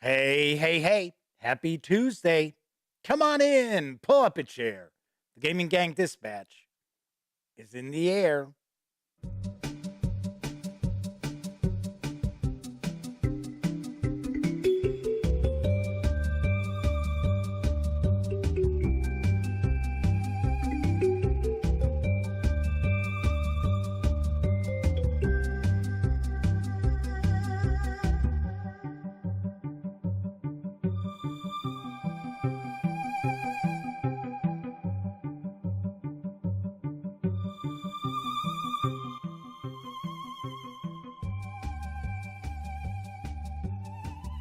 Hey, hey, hey. Happy Tuesday. Come on in. Pull up a chair. The Gaming Gang Dispatch is in the air.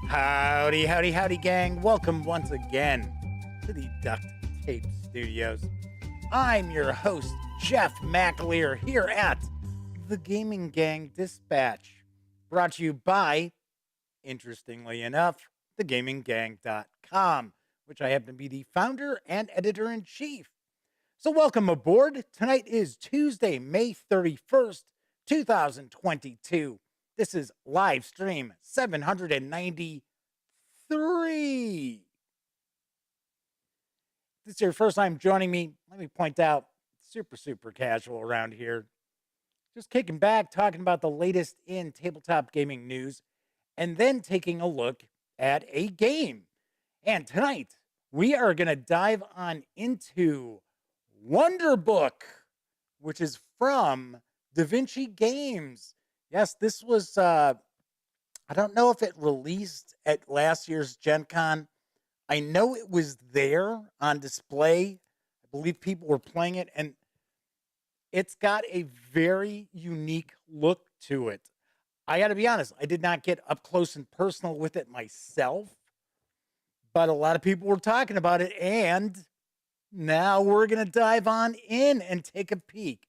Howdy, howdy, howdy, gang. Welcome once again to the Duct Tape Studios. I'm your host, Jeff McAleer, here at the Gaming Gang Dispatch, brought to you by, interestingly enough, thegaminggang.com, which I happen to be the founder and editor-in-chief. So welcome aboard. Tonight is Tuesday, May 31st, 2022. This is live stream 793. If this is your first time joining me, let me point out, super casual around here. Just kicking back, talking about the latest in tabletop gaming news, and then taking a look at a game. And tonight, we are going to dive on into Wonder Book, which is from Da Vinci Games. Yes, this was, I don't know if it released at last year's Gen Con. I know it was there on display. I believe people were playing it, and it's got a very unique look to it. I got to be honest, I did not get up close and personal with it myself, but a lot of people were talking about it, and now we're going to dive on in and take a peek.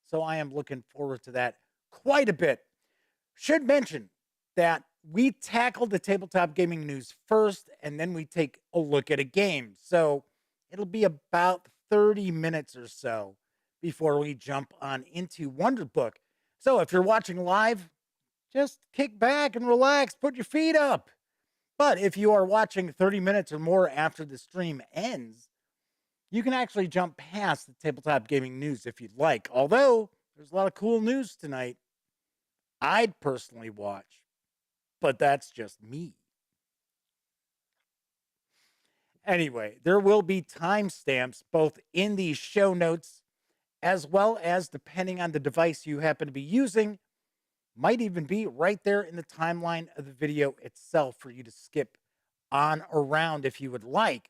So I am looking forward to that quite a bit. Should mention that we tackled the tabletop gaming news first, and then we take a look at a game. So it'll be about 30 minutes or so before we jump on into Wonder Book. So if you're watching live, just kick back and relax, put your feet up. But if you are watching 30 minutes or more after the stream ends, you can actually jump past the tabletop gaming news if you'd like. Although there's a lot of cool news tonight I'd personally watch, but that's just me. Anyway, there will be timestamps both in the show notes as well as, depending on the device you happen to be using, might even be right there in the timeline of the video itself for you to skip on around if you would like.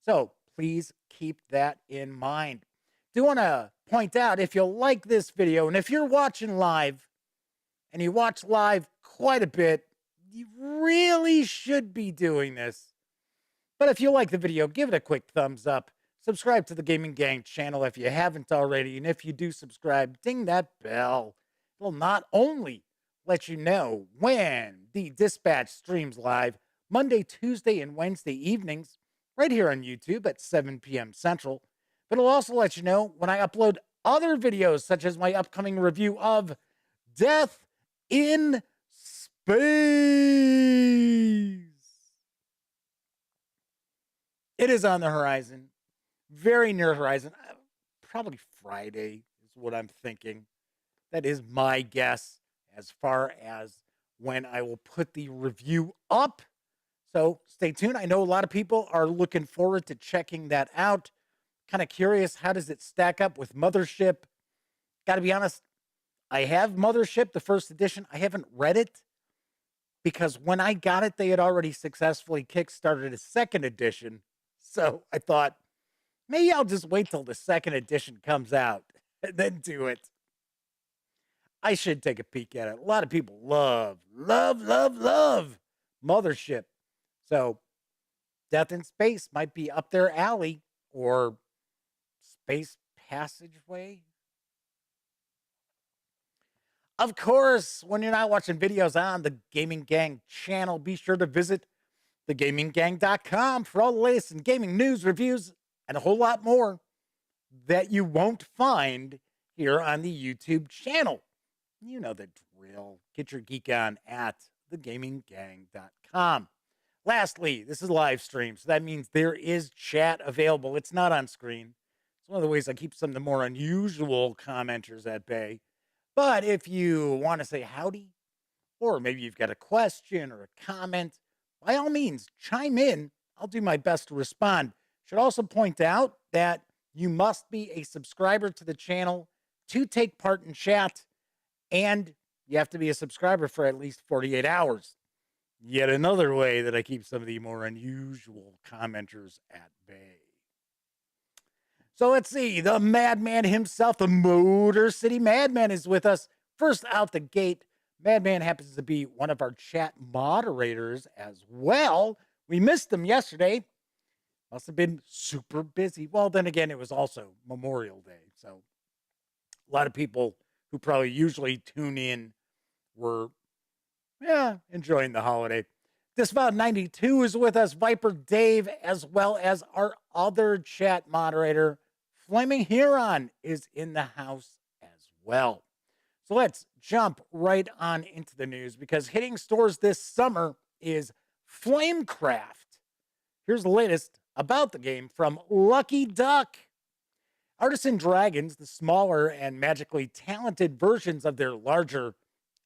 So please keep that in mind. Do want to point out, if you like this video, and if you're watching live, and you watch live quite a bit, you really should be doing this. But if you like the video, give it a quick thumbs up. Subscribe to the Gaming Gang channel if you haven't already. And if you do subscribe, ding that bell. It'll not only let you know when the Dispatch streams live Monday, Tuesday, and Wednesday evenings right here on YouTube at 7 p.m. Central, but it'll also let you know when I upload other videos, such as my upcoming review of Death in Space. It is on the horizon, very near horizon. Probably Friday is what I'm thinking. That is my guess as far as when I will put the review up. So stay tuned. I know a lot of people are looking forward to checking that out. Kind of curious, how does it stack up with Mothership? Got to be honest, I have Mothership, the first edition. I haven't read it because when I got it, they had already successfully kickstarted a second edition. So I thought, maybe I'll just wait till the second edition comes out and then do it. I should take a peek at it. A lot of people love Mothership. So Death in Space might be up their alley, or Space Passageway. Of course, when you're not watching videos on the Gaming Gang channel, be sure to visit thegaminggang.com for all the latest in gaming news, reviews, and a whole lot more that you won't find here on the YouTube channel. You know the drill. Get your geek on at thegaminggang.com. Lastly, this is live stream, so that means there is chat available. It's not on screen. It's one of the ways I keep some of the more unusual commenters at bay. But if you want to say howdy, or maybe you've got a question or a comment, by all means, chime in. I'll do my best to respond. Should also point out that you must be a subscriber to the channel to take part in chat, and you have to be a subscriber for at least 48 hours. Yet another way that I keep some of the more unusual commenters at bay. So let's see. The madman himself, the Motor City Madman, is with us. First out the gate, Madman happens to be one of our chat moderators as well. We missed him yesterday. Must have been super busy. Well, then again, it was also Memorial Day. So a lot of people who probably usually tune in were enjoying the holiday. Disavow 92 is with us, Viper Dave, as well as our other chat moderator, Flaming Huron, is in the house as well. So let's jump right on into the news, because hitting stores this summer is Flamecraft. Here's the latest about the game from Lucky Duck. Artisan dragons, the smaller and magically talented versions of their larger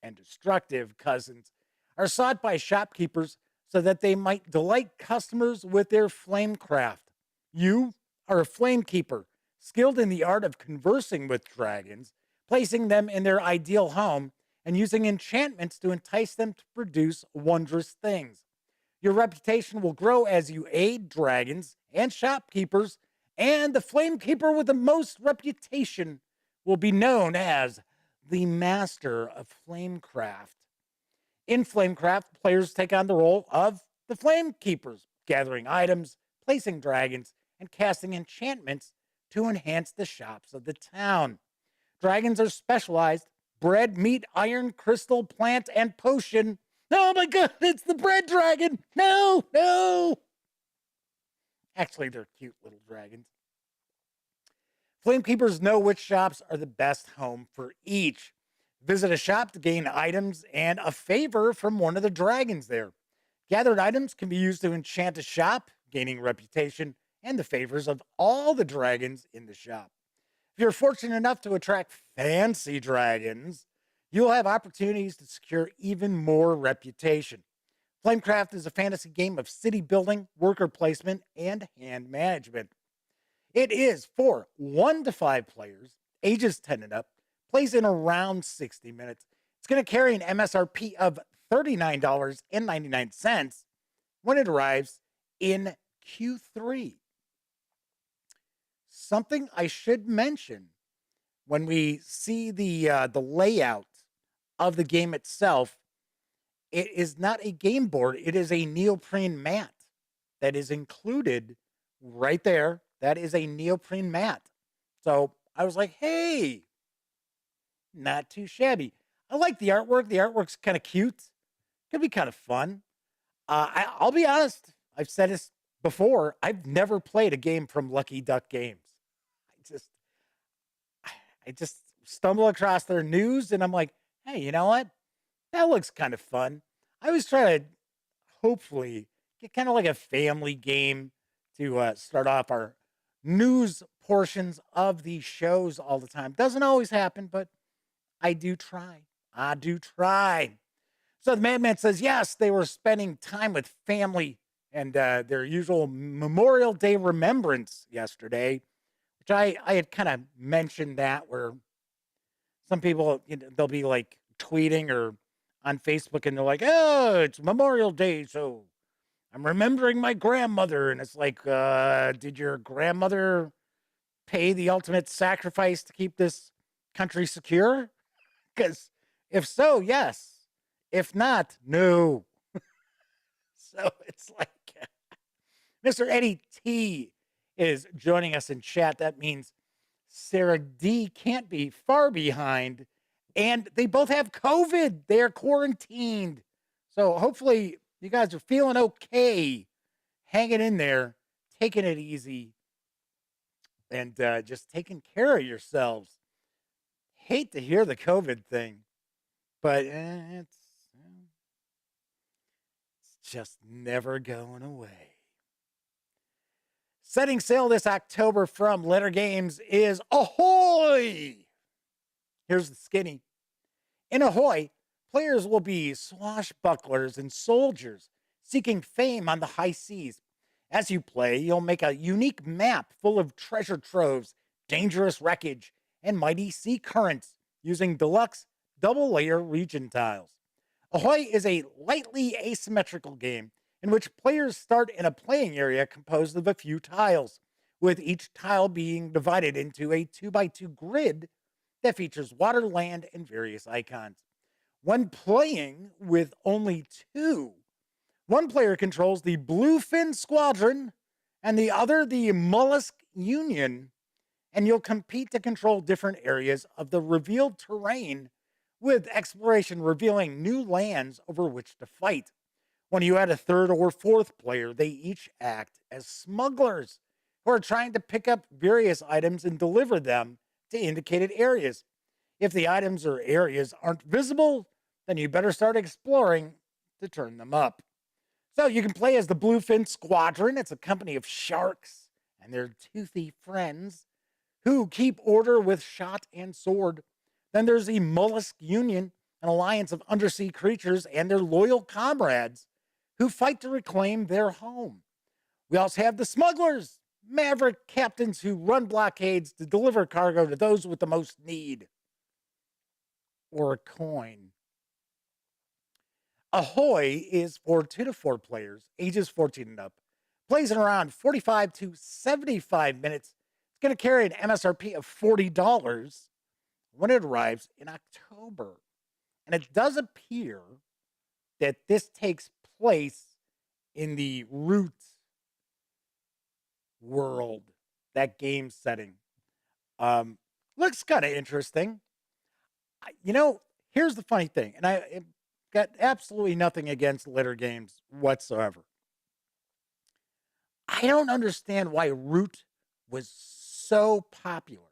and destructive cousins, are sought by shopkeepers so that they might delight customers with their flamecraft. You are a flamekeeper, skilled in the art of conversing with dragons, placing them in their ideal home, and using enchantments to entice them to produce wondrous things. Your reputation will grow as you aid dragons and shopkeepers, and the flamekeeper with the most reputation will be known as the Master of Flamecraft. In Flamecraft, players take on the role of the Flamekeepers, gathering items, placing dragons, and casting enchantments to enhance the shops of the town. Dragons are specialized: bread, meat, iron, crystal, plant, and potion. Oh my god, it's the bread dragon! No! Actually, they're cute little dragons. Flamekeepers know which shops are the best home for each. Visit a shop to gain items and a favor from one of the dragons there. Gathered items can be used to enchant a shop, gaining reputation and the favors of all the dragons in the shop. If you're fortunate enough to attract fancy dragons, you'll have opportunities to secure even more reputation. Flamecraft is a fantasy game of city building, worker placement, and hand management. It is for 1 to 5 players, ages 10 and up, plays in around 60 minutes. It's going to carry an MSRP of $39.99 when it arrives in Q3. Something I should mention: when we see the layout of the game itself, it is not a game board. It is a neoprene mat that is included right there. That is a neoprene mat. So I was like, hey, not too shabby. I like the artwork. The artwork's kind of cute. Could be kind of fun. I'll be honest. I've said this before. I've never played a game from Lucky Duck Games. I just stumble across their news and I'm like, hey, you know what? That looks kind of fun. I was trying to hopefully get kind of like a family game to start off our news portions of these shows all the time. Doesn't always happen, but I do try. So the madman says, yes, they were spending time with family and their usual Memorial Day remembrance yesterday, which I had kind of mentioned that, where some people, they'll be like tweeting or on Facebook and they're like, oh, it's Memorial Day, so I'm remembering my grandmother. And it's like, did your grandmother pay the ultimate sacrifice to keep this country secure? Because if so, yes. If not, no. So it's like Mr. Eddie T is joining us in chat. That means Sarah D can't be far behind. And they both have COVID. They're quarantined. So hopefully you guys are feeling okay, hanging in there, taking it easy, and just taking care of yourselves. Hate to hear the COVID thing, but it's just never going away. Setting sail this October from LaLa Games is Ahoy! Here's the skinny. In Ahoy, players will be swashbucklers and soldiers seeking fame on the high seas. As you play, you'll make a unique map full of treasure troves, dangerous wreckage, and mighty sea currents using deluxe double-layer region tiles. Ahoy is a lightly asymmetrical game in which players start in a playing area composed of a few tiles, with each tile being divided into a 2x2 grid that features water, land, and various icons. When playing with only two, one player controls the Bluefin Squadron and the other the Mollusk Union, and you'll compete to control different areas of the revealed terrain, with exploration revealing new lands over which to fight. When you add a third or fourth player, they each act as smugglers who are trying to pick up various items and deliver them to indicated areas. If the items or areas aren't visible, then you better start exploring to turn them up. So you can play as the Bluefin Squadron. It's a company of sharks and their toothy friends who keep order with shot and sword. Then there's the Mollusk Union, an alliance of undersea creatures and their loyal comrades who fight to reclaim their home. We also have the smugglers, maverick captains who run blockades to deliver cargo to those with the most need. Or a coin. Ahoy is for 2 to 4 players, ages 14 and up. Plays in around 45 to 75 minutes. It's going to carry an MSRP of $40 when it arrives in October. And it does appear that this takes place in the root world, that game setting. Looks kind of interesting. Here's the funny thing, and I got absolutely nothing against LaLa Games whatsoever. I don't understand why Root was so popular.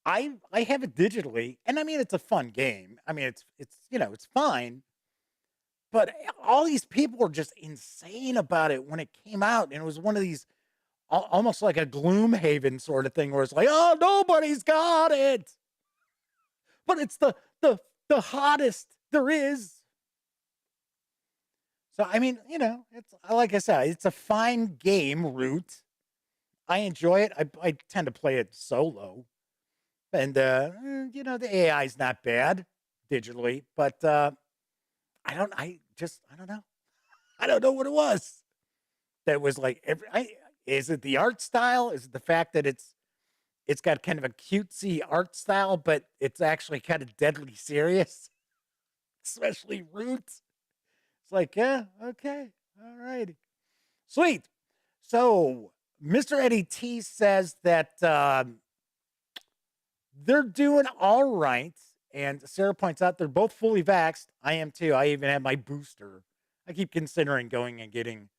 I have it digitally, and I mean it's a fun game. I mean it's fine, but all these people were just insane about it when it came out, and it was one of these almost like a Gloomhaven sort of thing where it's like, oh, nobody's got it, but it's the hottest there is. So I mean, it's like I said, it's a fine game, Root. I enjoy it. I tend to play it solo. And, the AI is not bad digitally, but I don't know. I don't know what it was. That was like, is it the art style? Is it the fact that it's got kind of a cutesy art style, but it's actually kind of deadly serious, especially Roots? It's like, yeah, okay, all righty. Sweet. So Mr. Eddie T says that they're doing all right. And Sarah points out they're both fully vaxxed. I am too. I even have my booster. I keep considering going and getting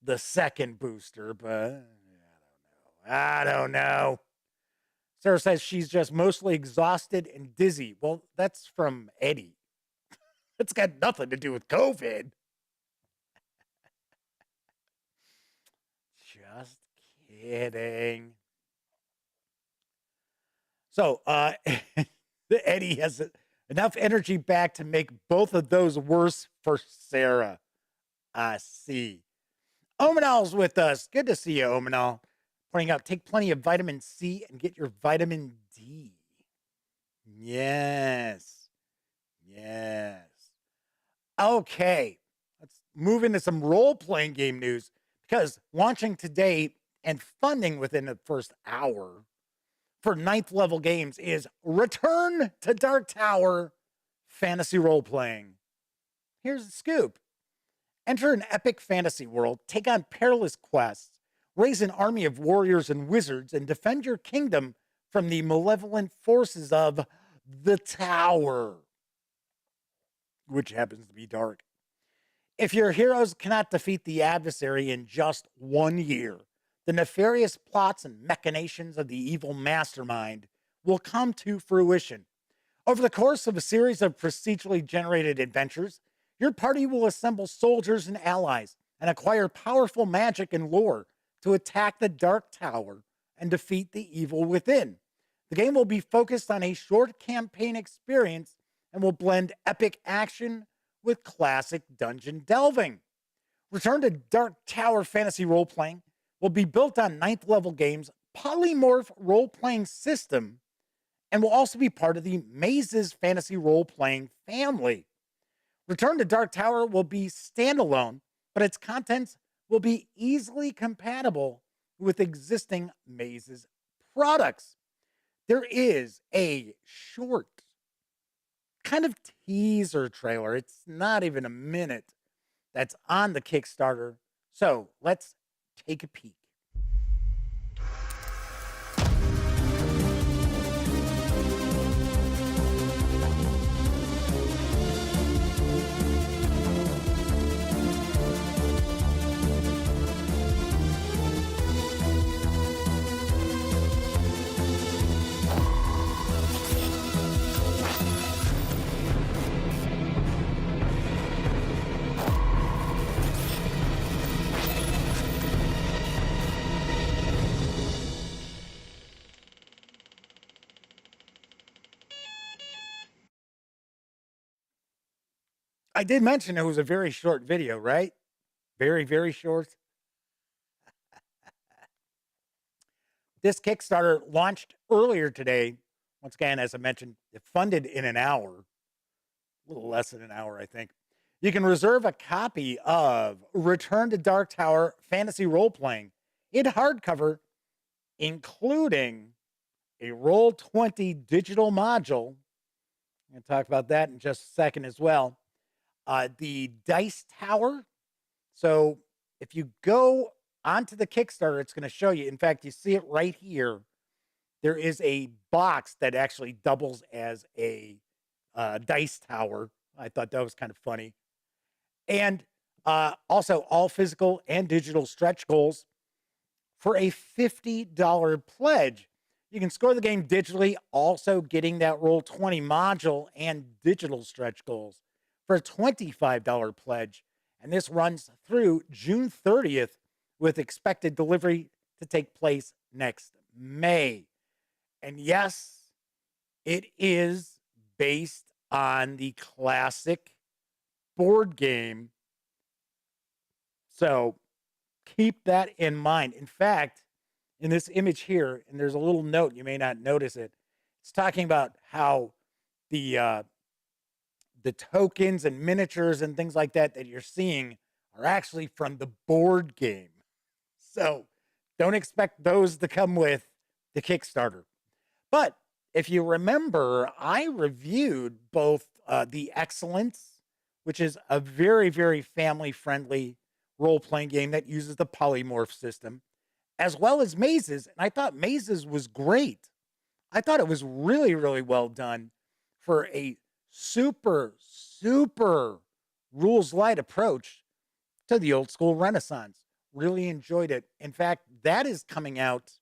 the second booster, but I don't know. Sarah says she's just mostly exhausted and dizzy. Well, that's from Eddie. It's got nothing to do with COVID. Just kidding. So, Eddie has enough energy back to make both of those worse for Sarah. I see. Omanal's with us. Good to see you, Omanal. Pointing out, take plenty of vitamin C and get your vitamin D. Yes. Okay. Let's move into some role-playing game news, because launching today and funding within the first hour for 9th level games is Return to Dark Tower Fantasy Role-Playing. Here's the scoop. Enter an epic fantasy world, take on perilous quests, raise an army of warriors and wizards, and defend your kingdom from the malevolent forces of the Tower, which happens to be dark. If your heroes cannot defeat the adversary in just 1 year, the nefarious plots and machinations of the evil mastermind will come to fruition. Over the course of a series of procedurally generated adventures, Your party will assemble soldiers and allies and acquire powerful magic and lore to attack the Dark Tower and defeat the evil within. The game will be focused on a short campaign experience and will blend epic action with classic dungeon delving. Return to Dark Tower fantasy role playing will be built on ninth level games polymorph role playing system and will also be part of the Mazes fantasy role playing family. Return to Dark Tower will be standalone, but its contents will be easily compatible with existing Mazes products. There is a short kind of teaser trailer. It's not even a minute that's on the Kickstarter. So let's take a peek. I did mention it was a very short video, right? Very, very short. This Kickstarter launched earlier today. Once again, as I mentioned, it funded in an hour, a little less than an hour, I think. You can reserve a copy of Return to Dark Tower Fantasy Role Playing in hardcover, including a Roll20 digital module. I'm going to talk about that in just a second as well. The Dice Tower. So if you go onto the Kickstarter, it's going to show you. In fact, you see it right here. There is a box that actually doubles as a dice tower. I thought that was kind of funny. And also all physical and digital stretch goals for a $50 pledge. You can score the game digitally, also getting that Roll20 module and digital stretch goals for a $25 pledge. And this runs through June 30th with expected delivery to take place next May. And yes, it is based on the classic board game. So keep that in mind. In fact, in this image here, and there's a little note, you may not notice it, it's talking about how the tokens and miniatures and things like that that you're seeing are actually from the board game. So don't expect those to come with the Kickstarter. But if you remember, I reviewed both The Excellence, which is a very, very family-friendly role-playing game that uses the polymorph system, as well as Mazes. And I thought Mazes was great. I thought it was really, really well done for a super, super rules-light approach to the old school Renaissance. Really enjoyed it. In fact, that is coming out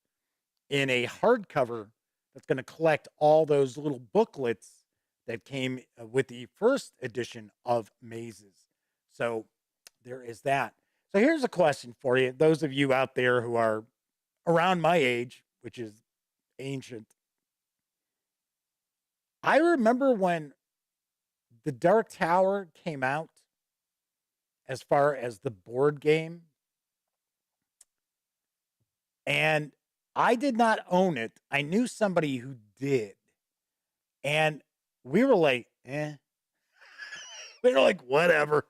in a hardcover that's going to collect all those little booklets that came with the first edition of Mazes. So there is that. So here's a question for you. Those of you out there who are around my age, which is ancient. I remember when the Dark Tower came out, as far as the board game, and I did not own it. I knew somebody who did. And we were like, eh. We were like, whatever.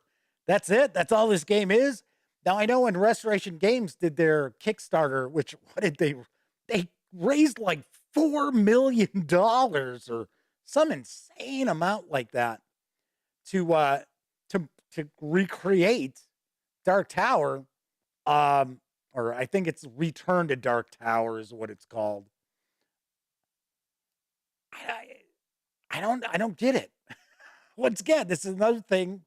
That's it. That's all this game is. Now I know when Restoration Games did their Kickstarter, which what did they raised like $4 million or some insane amount like that to recreate Dark Tower. Or I think it's Return to Dark Tower is what it's called. I don't get it. Once again, this is another thing,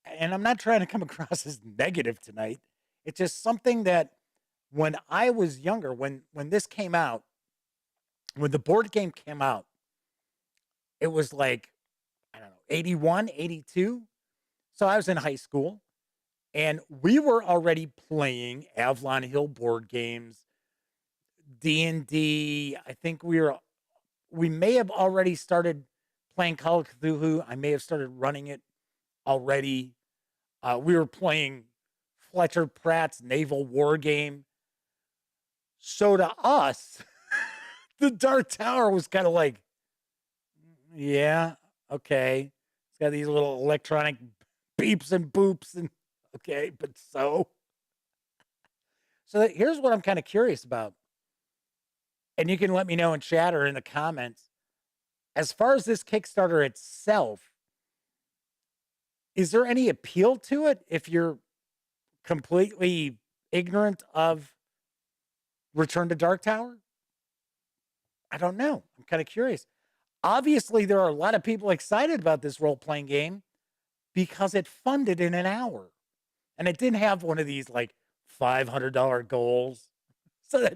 and I'm not trying to come across as negative tonight. It's just something that when I was younger, when this came out, when the board game came out, it was like, I don't know, 81, 82. So I was in high school and we were already playing Avalon Hill board games, D&D. I think we may have already started playing Call of Cthulhu. I may have started running it already. We were playing Fletcher Pratt's Naval War Game. So to us, the Dark Tower was kind of like, yeah, okay. It's got these little electronic beeps and boops and okay, but here's what I'm kind of curious about. And you can let me know in chat or in the comments. As far as this Kickstarter itself, is there any appeal to it if you're completely ignorant of Return to Dark Tower? I don't know. I'm kind of curious. Obviously, there are a lot of people excited about this role-playing game because it funded in an hour. And it didn't have one of these like $500 goals so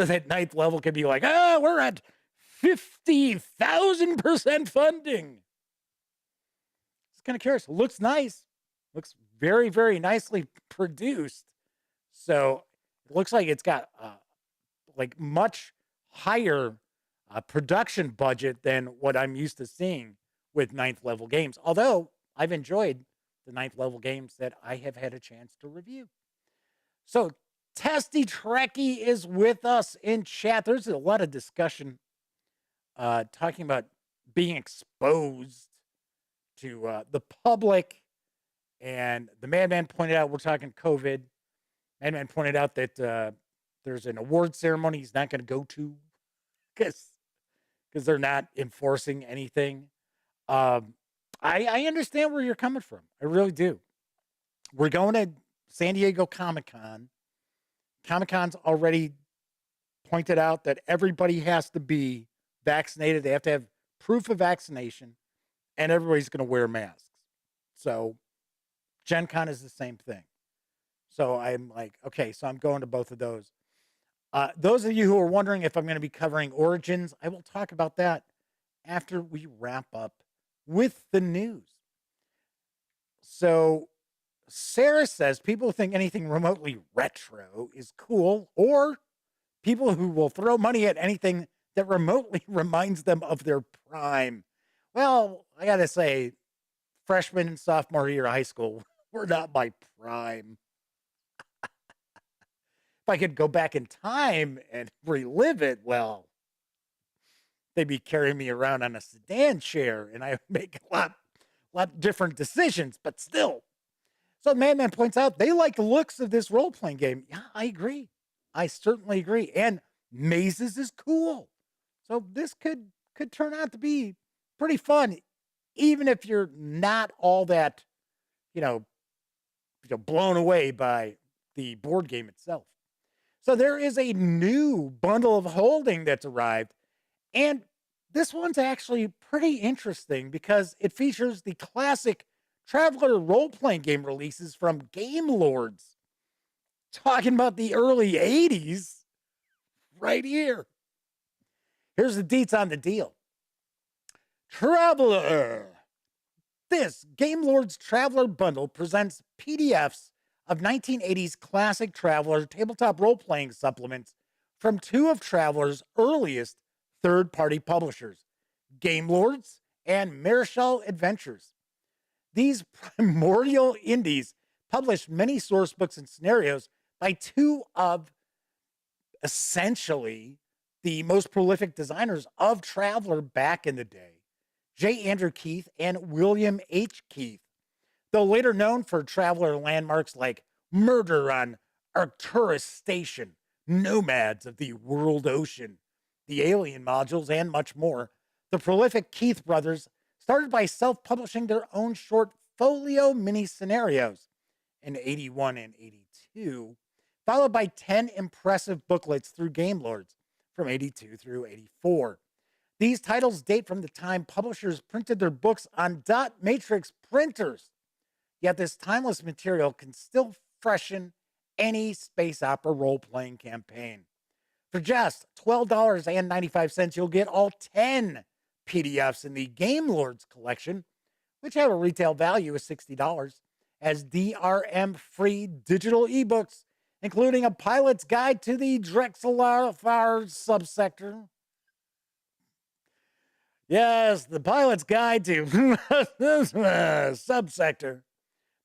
that ninth level could be like, we're at 50,000% funding. It's kind of curious. It looks nice. Looks very, very nicely produced. So it looks like it's got like much higher production budget than what I'm used to seeing with ninth level games. Although I've enjoyed the ninth level games that I have had a chance to review. So Testy Trekkie is with us in chat. There's a lot of discussion talking about being exposed to the public. And the Madman pointed out, we're talking COVID. Madman pointed out that there's an award ceremony he's not going to go to because they're not enforcing anything. I understand where you're coming from. I really do. We're going to San Diego Comic-Con. Comic-Con's already pointed out that everybody has to be vaccinated. They have to have proof of vaccination, and everybody's going to wear masks. So Gen Con is the same thing. So I'm like, okay, so I'm going to both of those. Those of you who are wondering if I'm going to be covering Origins, I will talk about that after we wrap up with the news. So Sarah says people think anything remotely retro is cool, or people who will throw money at anything that remotely reminds them of their prime. Well, I got to say, freshman and sophomore year of high school were not my prime. If I could go back in time and relive it, well, they'd be carrying me around on a sedan chair and I would make a lot different decisions, but still. So Madman points out they like the looks of this role-playing game. Yeah, I agree. I certainly agree. And mazes is cool. So this could turn out to be pretty fun, even if you're not all that, blown away by the board game itself. So there is a new bundle of holding that's arrived. And this one's actually pretty interesting because it features the classic Traveler role-playing game releases from Game Lords. Talking about the early 80s right here. Here's the deets on the deal. Traveler. This Game Lords Traveler bundle presents PDFs of 1980s classic Traveler tabletop role-playing supplements from two of Traveler's earliest third-party publishers, Game Lords and Marischal Adventures. These primordial indies published many source books and scenarios by two of essentially the most prolific designers of Traveler back in the day, J. Andrew Keith and William H. Keith. Though later known for Traveler landmarks like Murder on Arcturus Station, Nomads of the World Ocean, the Alien modules, and much more, the prolific Keith brothers started by self-publishing their own short folio mini-scenarios in 81 and 82, followed by 10 impressive booklets through Game Lords from 82 through 84. These titles date from the time publishers printed their books on dot matrix printers. Yet this timeless material can still freshen any space opera role-playing campaign. For just $12.95, you'll get all 10 PDFs in the Game Lords collection, which have a retail value of $60, as DRM-free digital ebooks, including a pilot's guide to the Drexler subsector. Yes, the pilot's guide to subsector.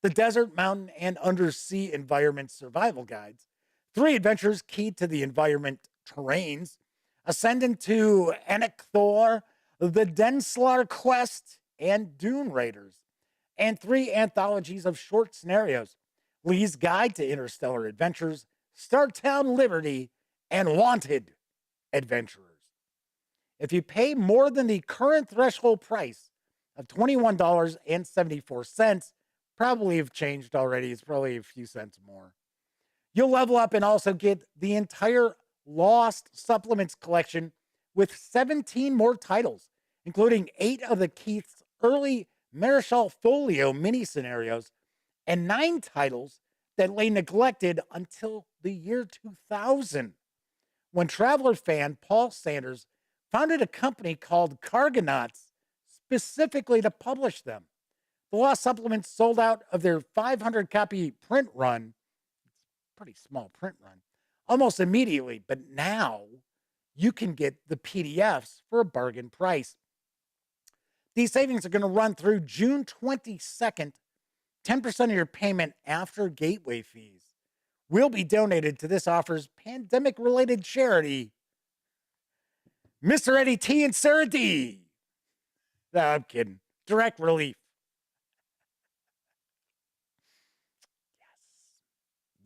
The desert, mountain, and undersea environment survival guides. 3 adventures key to the environment terrains. Ascendant to Anakthor, the Denslar Quest, and Dune Raiders. And 3 anthologies of short scenarios. Lee's Guide to Interstellar Adventures, Startown Liberty, and Wanted Adventurers. If you pay more than the current threshold price of $21.74, probably have changed already. It's probably a few cents more. You'll level up and also get the entire Lost Supplements collection with 17 more titles, including 8 of the Keith's early Marischal Folio mini scenarios and 9 titles that lay neglected until the year 2000, when Traveler fan Paul Sanders founded a company called Cargonauts specifically to publish them. The Lost Supplements sold out of their 500-copy print run, pretty small print run, almost immediately, but now you can get the PDFs for a bargain price. These savings are going to run through June 22nd. 10% of your payment after gateway fees will be donated to this offer's pandemic-related charity, Mr. Eddie T and Sarah D. No, I'm kidding. Direct Relief.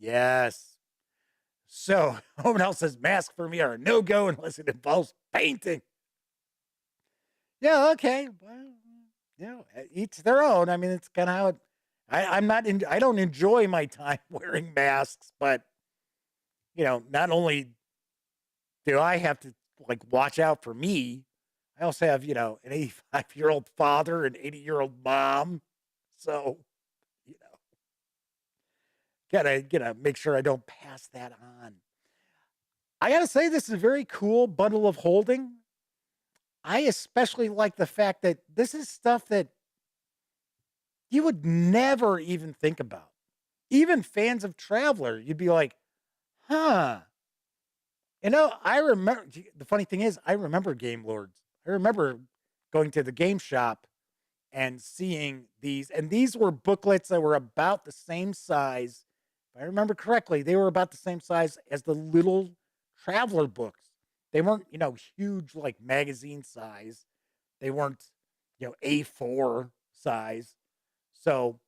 Yes. So, Homan Health says masks for me are a no-go unless it involves painting. Yeah, okay. Well, each their own. I mean, it's kind of how it. I don't enjoy my time wearing masks, but not only do I have to watch out for me, I also have an 85-year-old father and 80-year-old mom, so gotta make sure I don't pass that on. I gotta say, this is a very cool bundle of holding. I especially like the fact that this is stuff that you would never even think about. Even fans of Traveler, you'd be like, huh. I remember, the funny thing is, I remember Game Lords. I remember going to the game shop and seeing these, and these were booklets that were about the same size. If I remember correctly, they were about the same size as the little Traveler books. They weren't, huge magazine size. They weren't, A4 size. So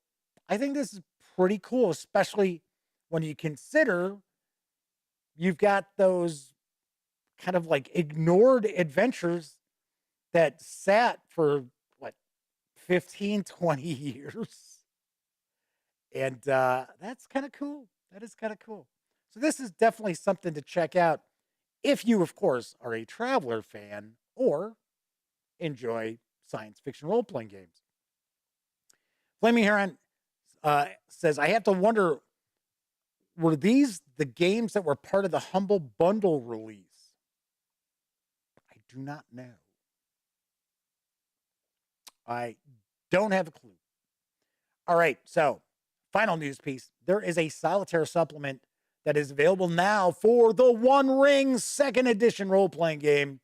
I think this is pretty cool, especially when you consider you've got those kind of ignored adventures that sat for 15, 20 years. And that's kind of cool. That is kind of cool. So this is definitely something to check out if you, of course, are a Traveler fan or enjoy science fiction role-playing games. Flaming Heron says, I have to wonder, were these the games that were part of the Humble Bundle release? I do not know. I don't have a clue. All right, so final news piece. There is a Solitaire supplement that is available now for the One Ring 2nd edition role-playing game.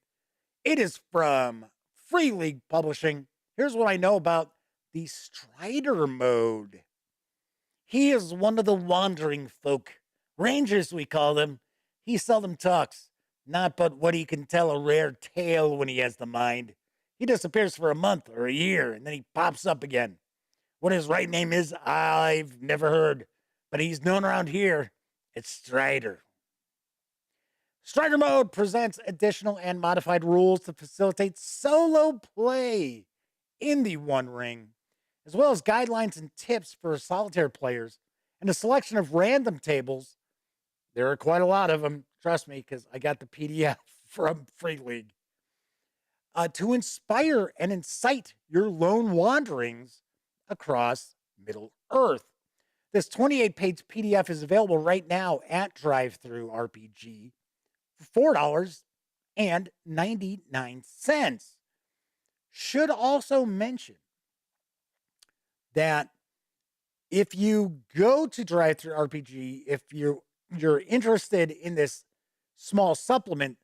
It is from Free League Publishing. Here's what I know about the Strider mode. He is one of the wandering folk. Rangers, we call them. He seldom talks, not but what he can tell a rare tale when he has the mind. He disappears for a month or a year, and then he pops up again. What his right name is, I've never heard, but he's known around here. It's Strider. Strider mode presents additional and modified rules to facilitate solo play in the One Ring, as well as guidelines and tips for Solitaire players, and a selection of random tables. There are quite a lot of them, trust me, because I got the PDF from Free League. To inspire and incite your lone wanderings across Middle Earth. This 28-page PDF is available right now at Drive-Thru RPG for $4.99. Should also mention that if you go to Drive Through RPG, if you're interested in this small supplement,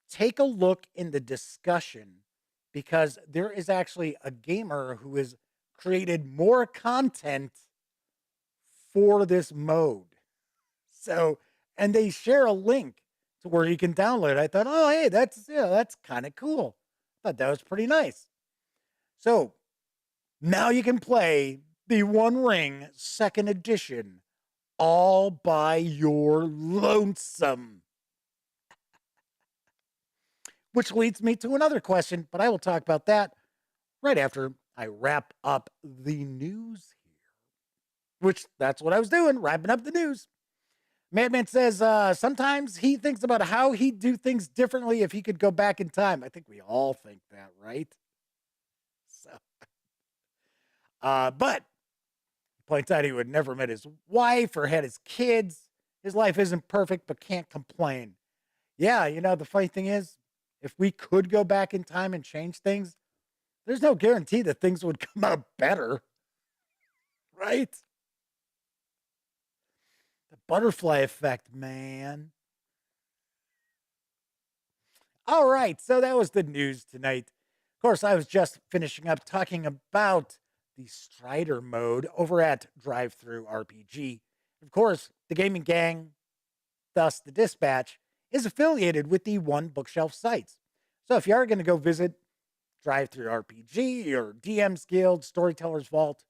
take a look in the discussion because there is actually a gamer who has created more content for this mode. So, and they share a link to where you can download it. I thought, oh, hey, that's kind of cool. I thought that was pretty nice. So now you can play the One Ring Second Edition all by your lonesome. Which leads me to another question, but I will talk about that right after I wrap up the news here. Which that's what I was doing, wrapping up the news. Madman says sometimes he thinks about how he'd do things differently if he could go back in time. I think we all think that, right? So, but he points out he would never met his wife or had his kids. His life isn't perfect, but can't complain. Yeah, the funny thing is, if we could go back in time and change things, there's no guarantee that things would come out better, right? The butterfly effect, man. All right, so that was the news tonight. Of course, I was just finishing up talking about the Strider mode over at Drive Through RPG. Of course, the gaming gang, thus the Dispatch, is affiliated with the One Bookshelf sites. So if you are going to go visit Drive Through RPG or DM's Guild, Storyteller's Vault,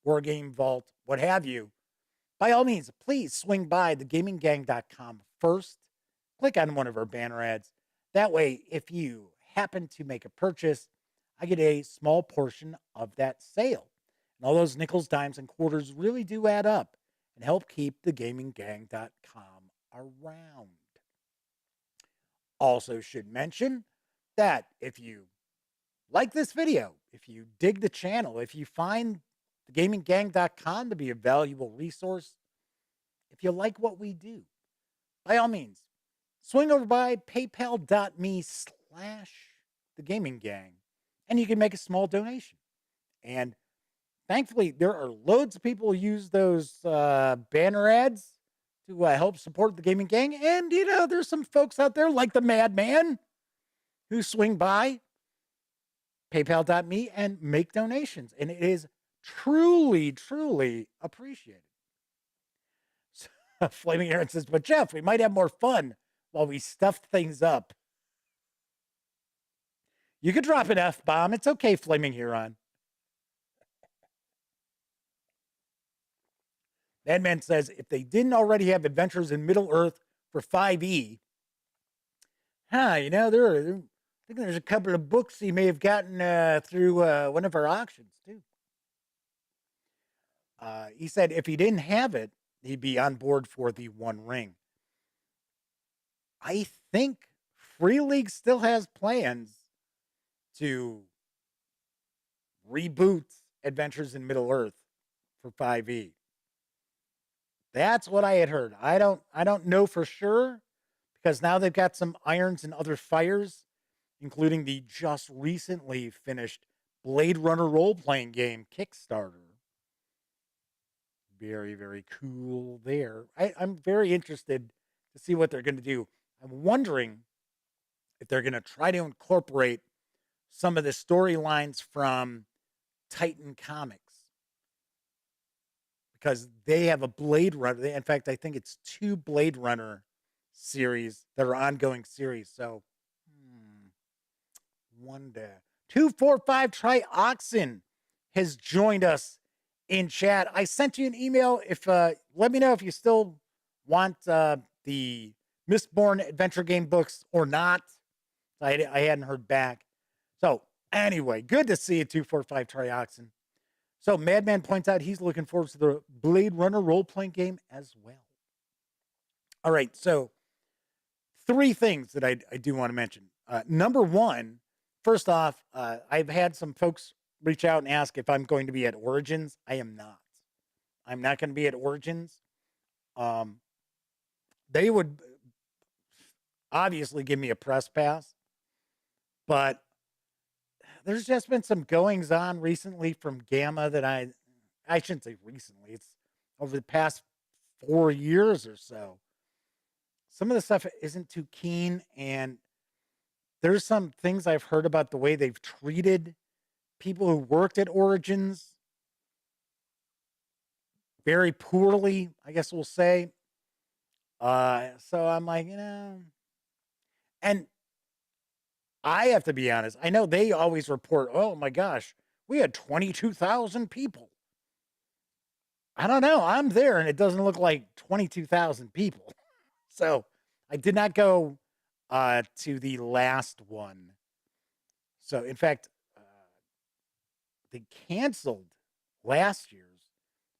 Wargame Vault, what have you, by all means, please swing by thegaminggang.com first. Click on one of our banner ads. That way, if you happen to make a purchase, I get a small portion of that sale. And all those nickels, dimes, and quarters really do add up and help keep thegaminggang.com around. Also should mention that if you like this video, if you dig the channel, if you find thegaminggang.com to be a valuable resource, if you like what we do, by all means, swing over by paypal.me/thegaminggang and you can make a small donation. And thankfully, there are loads of people who use those banner ads to help support the gaming gang. And, there's some folks out there like the Madman who swing by paypal.me and make donations. And it is truly, truly appreciated. So, Flaming Aaron says, but Jeff, we might have more fun while we stuff things up. You could drop an F-bomb. It's okay, Flaming Huron. Madman says, if they didn't already have Adventures in Middle-earth for 5e, I think there's a couple of books he may have gotten through one of our auctions, too. He said if he didn't have it, he'd be on board for the One Ring. I think Free League still has plans to reboot Adventures in Middle-earth for 5e. That's what I had heard. I don't know for sure because now they've got some irons and other fires, including the just recently finished Blade Runner role-playing game Kickstarter. Very, very cool there. I'm very interested to see what they're going to do. I'm wondering if they're going to try to incorporate some of the storylines from Titan Comics. Because they have a Blade Runner. In fact, I think it's 2 Blade Runner series that are ongoing series. So, one day. 245 Trioxin has joined us in chat. I sent you an email. Let me know if you still want the Mistborn adventure game books or not. I hadn't heard back. So, anyway, good to see you, 245 Trioxin. So Madman points out he's looking forward to the Blade Runner role-playing game as well. All right, so 3 things that I do want to mention. Number 1, first off, I've had some folks reach out and ask if I'm going to be at Origins. I am not. I'm not going to be at Origins. They would obviously give me a press pass, but there's just been some goings on recently from Gamma that I shouldn't say recently, it's over the past 4 years or so. Some of the stuff isn't too keen, and there's some things I've heard about the way they've treated people who worked at Origins very poorly, I guess we'll say. So I'm like, and I have to be honest. I know they always report, oh my gosh, we had 22,000 people. I don't know. I'm there and it doesn't look like 22,000 people. So I did not go to the last one. So, in fact, they canceled last year's.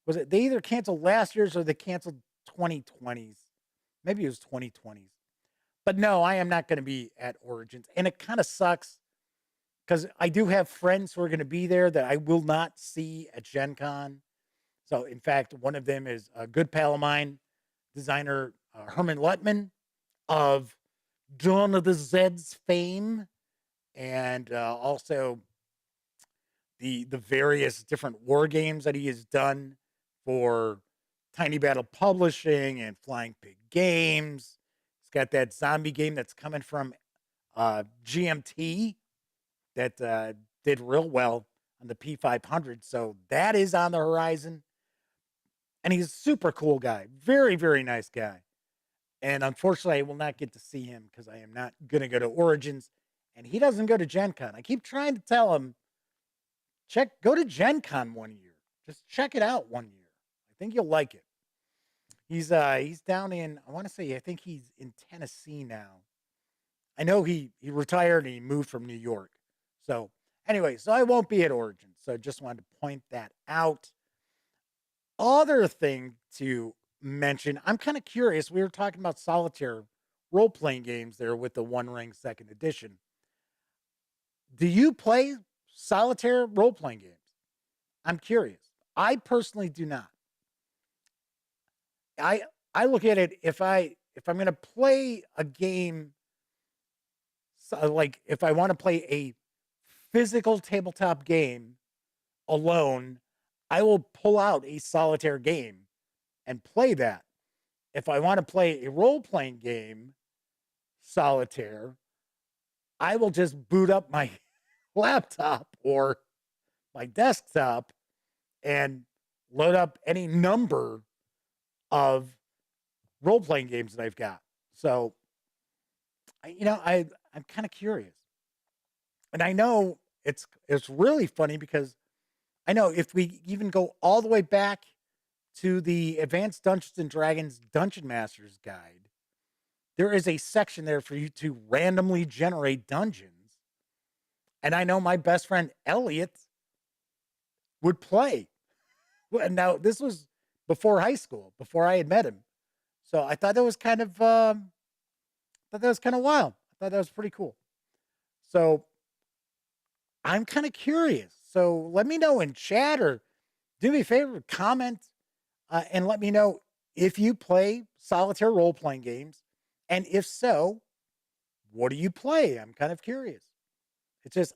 Was it they either canceled last year's or they canceled 2020's? Maybe it was 2020's. But no, I am not going to be at Origins. And it kind of sucks because I do have friends who are going to be there that I will not see at Gen Con. So, in fact, one of them is a good pal of mine, designer Herman Lutman of Dawn of the Zeds fame, and also the various different war games that he has done for Tiny Battle Publishing and Flying Pig Games. He's got that zombie game that's coming from GMT that did real well on the P500. So that is on the horizon. And he's a super cool guy. Very, very nice guy. And unfortunately, I will not get to see him because I am not going to go to Origins. And he doesn't go to Gen Con. I keep trying to tell him, go to Gen Con one year. Just check it out one year. I think you'll like it. He's down in, I want to say, I think he's in Tennessee now. I know he retired and he moved from New York. So anyway, so I won't be at Origins. So just wanted to point that out. Other thing to mention, I'm kind of curious. We were talking about Solitaire role-playing games there with the One Ring second edition. Do you play Solitaire role-playing games? I'm curious. I personally do not. I look at it if I'm going to play a game, like if I want to play a physical tabletop game alone, I will pull out a Solitaire game and play that. If I want to play a role-playing game, Solitaire, I will just boot up my laptop or my desktop and load up any number of role-playing games that I've got. So, I'm kind of curious. And I know it's really funny because I know if we even go all the way back to the Advanced Dungeons and Dragons Dungeon Masters Guide, there is a section there for you to randomly generate dungeons. And I know my best friend Elliot would play. Now, this was before high school, before I had met him. So I thought that was kind of wild. I thought that was pretty cool. So I'm kind of curious. So let me know in chat or do me a favor, comment, and let me know if you play Solitaire role-playing games. And if so, what do you play? I'm kind of curious. It's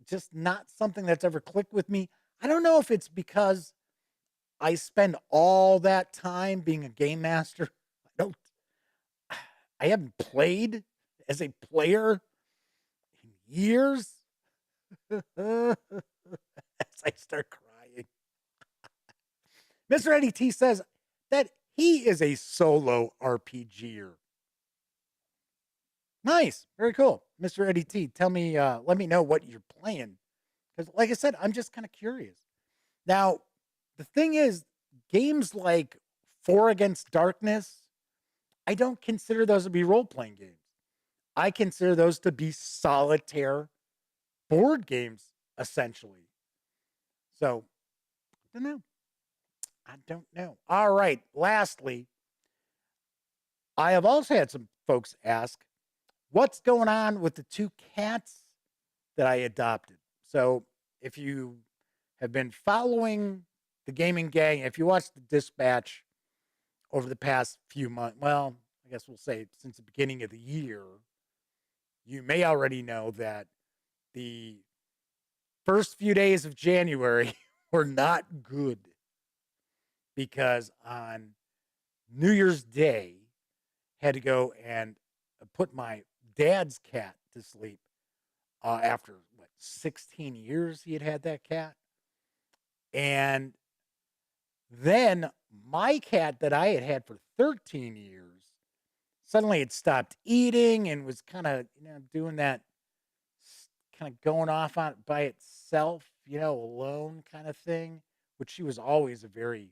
just not something that's ever clicked with me. I don't know if it's because I spend all that time being a game master. I haven't played as a player in years. As I start crying. Mr. Eddie T says that he is a solo RPGer. Nice. Very cool. Mr. Eddie T, tell me, let me know what you're playing. Because like I said, I'm just kind of curious. Now, the thing is, games like Four Against Darkness, I don't consider those to be role-playing games. I consider those to be solitaire board games, essentially. So, I don't know. All right. Lastly, I have also had some folks ask, what's going on with the two cats that I adopted? So, if you have been following the gaming gang, if you watched the Dispatch over the past few months, well, I guess we'll say since the beginning of the year, you may already know that the first few days of January were not good. because on New Year's Day, had to go and put my dad's cat to sleep after what 16 years he had that cat. And then my cat that I had had for 13 years suddenly had stopped eating and was kind of, doing that kind of going off on by itself, alone kind of thing, which she was always a very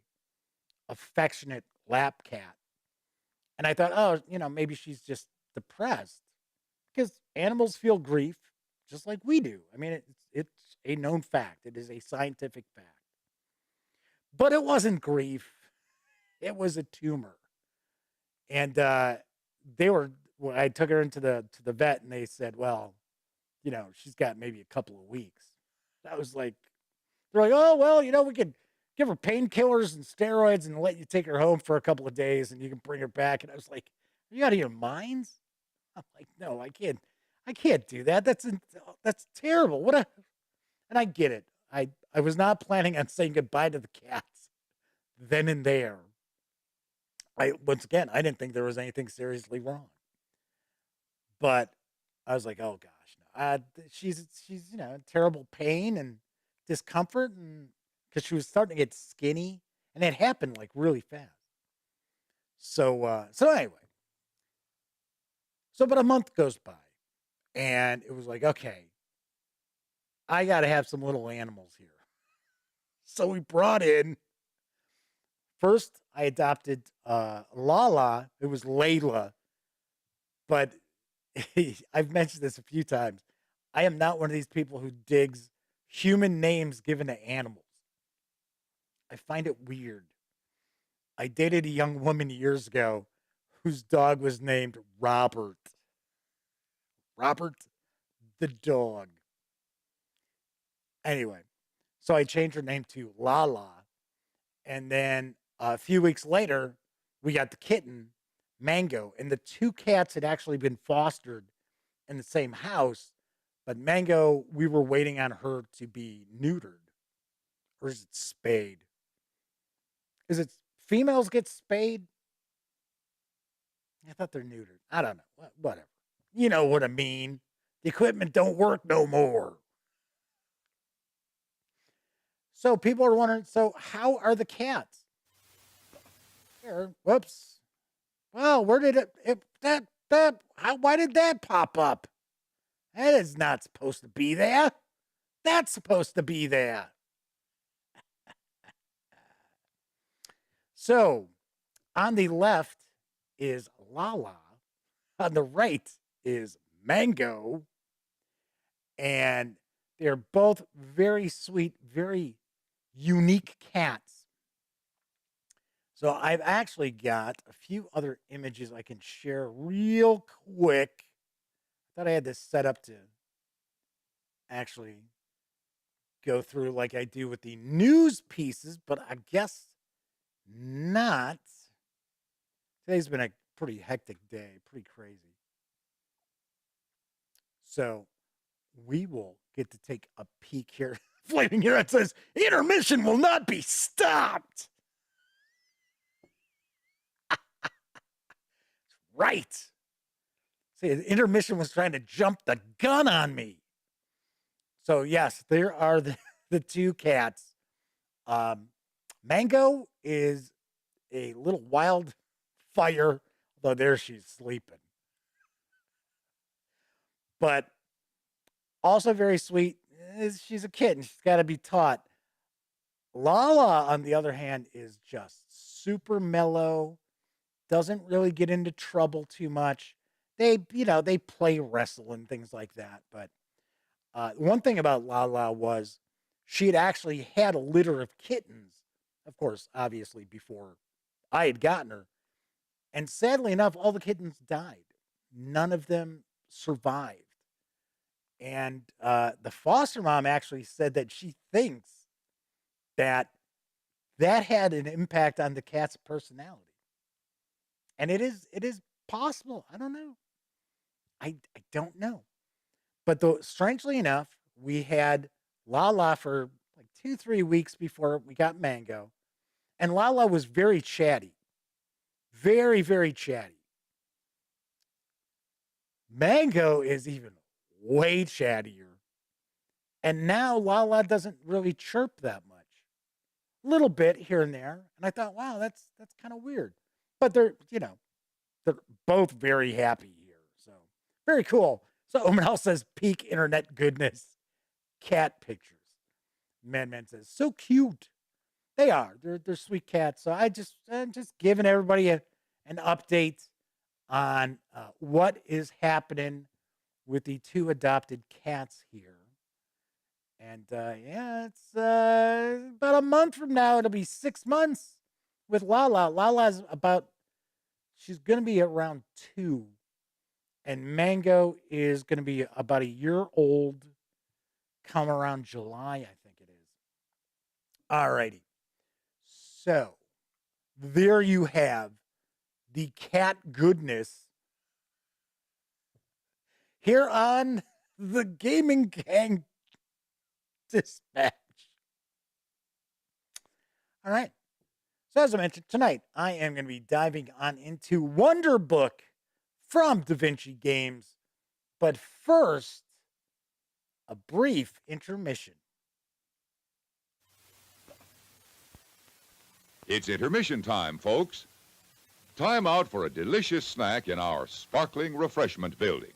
affectionate lap cat. And I thought, oh, maybe she's just depressed because animals feel grief just like we do. I mean, it's a known fact. It is a scientific fact. But it wasn't grief. It was a tumor. And they were when I took her into the vet and they said, well, she's got maybe a couple of weeks. I was like, they're like, oh, well, we could give her painkillers and steroids and let you take her home for a couple of days and you can bring her back. And I was like, are you out of your minds? I'm like, no, I can't do that. That's terrible. And I get it. I was not planning on saying goodbye to the cats then and there. Once again, I didn't think there was anything seriously wrong. But I was like, oh gosh, no. She's in terrible pain and discomfort, and because she was starting to get skinny, and it happened like really fast. So anyway, so about a month goes by, and it was like, okay, I got to have some little animals here. So we brought in. First, I adopted LaLa. It was LaLa, but I've mentioned this a few times. I am not one of these people who digs human names given to animals. I find it weird. I dated a young woman years ago whose dog was named Robert. Robert the dog. Anyway, so I changed her name to LaLa. And then a few weeks later, we got the kitten, Mango. And the two cats had actually been fostered in the same house. But Mango, we were waiting on her to be neutered. Or is it spayed? Is it females get spayed? I thought they're neutered. I don't know. Whatever. You know what I mean. The equipment don't work no more. So people are wondering, so how are the cats? Here, whoops. Well, where did why did that pop up? That is not supposed to be there. That's supposed to be there. So, on the left is LaLa. On the right is Mango. And they're both very sweet, very unique cats. So I've actually got a few other images I can share real quick. I thought I had this set up to actually go through like I do with the news pieces, but I guess not. Today's been a pretty hectic day, pretty crazy. So we will get to take a peek here. Flaming here, it says, intermission will not be stopped. Right. See, the intermission was trying to jump the gun on me. So, yes, there are the two cats. Mango is a little wildfire, although there she's sleeping. But also very sweet. She's a kitten. She's got to be taught. LaLa, on the other hand, is just super mellow. Doesn't really get into trouble too much. They play wrestle and things like that. But one thing about LaLa was she had actually had a litter of kittens, of course, obviously before I had gotten her. And sadly enough, all the kittens died. None of them survived. And the foster mom actually said that she thinks that had an impact on the cat's personality. And it is possible. I don't know. I don't know. But strangely enough, we had LaLa for like 2-3 weeks before we got Mango. And LaLa was very chatty. Very, very chatty. Mango is even way chattier. And now LaLa doesn't really chirp that much. A little bit here and there. And I thought, wow, that's kind of weird. But they're both very happy here. So very cool. So Omenel says peak internet goodness. Cat pictures. Man says, so cute. They are. They're sweet cats. So I'm just giving everybody an update on what is happening with the 2 adopted cats here. And it's about a month from now. It'll be 6 months with LaLa. LaLa's she's going to be around 2. And Mango is going to be about a year old, come around July, I think it is. All righty. So there you have the cat goodness here on the Gaming Gang Dispatch. All right. So as I mentioned, tonight I am going to be diving on into Wonder Book from DaVinci Games. But first, a brief intermission. It's intermission time, folks. Time out for a delicious snack in our sparkling refreshment building.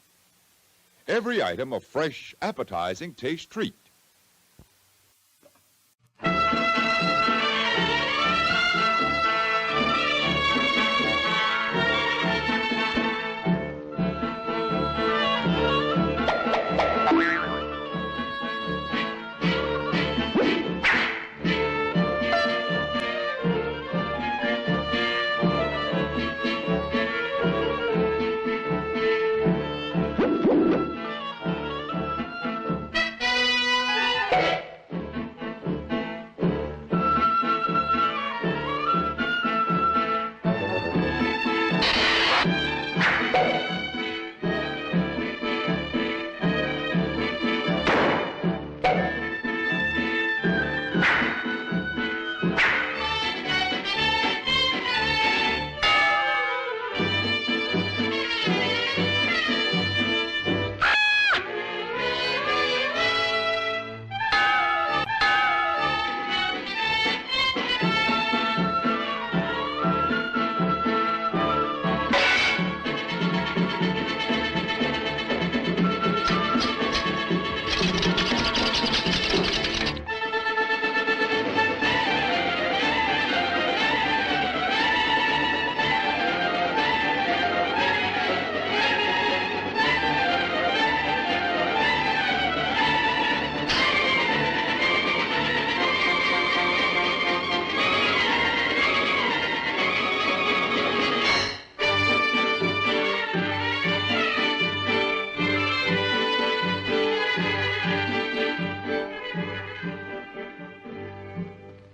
Every item a fresh, appetizing taste treat.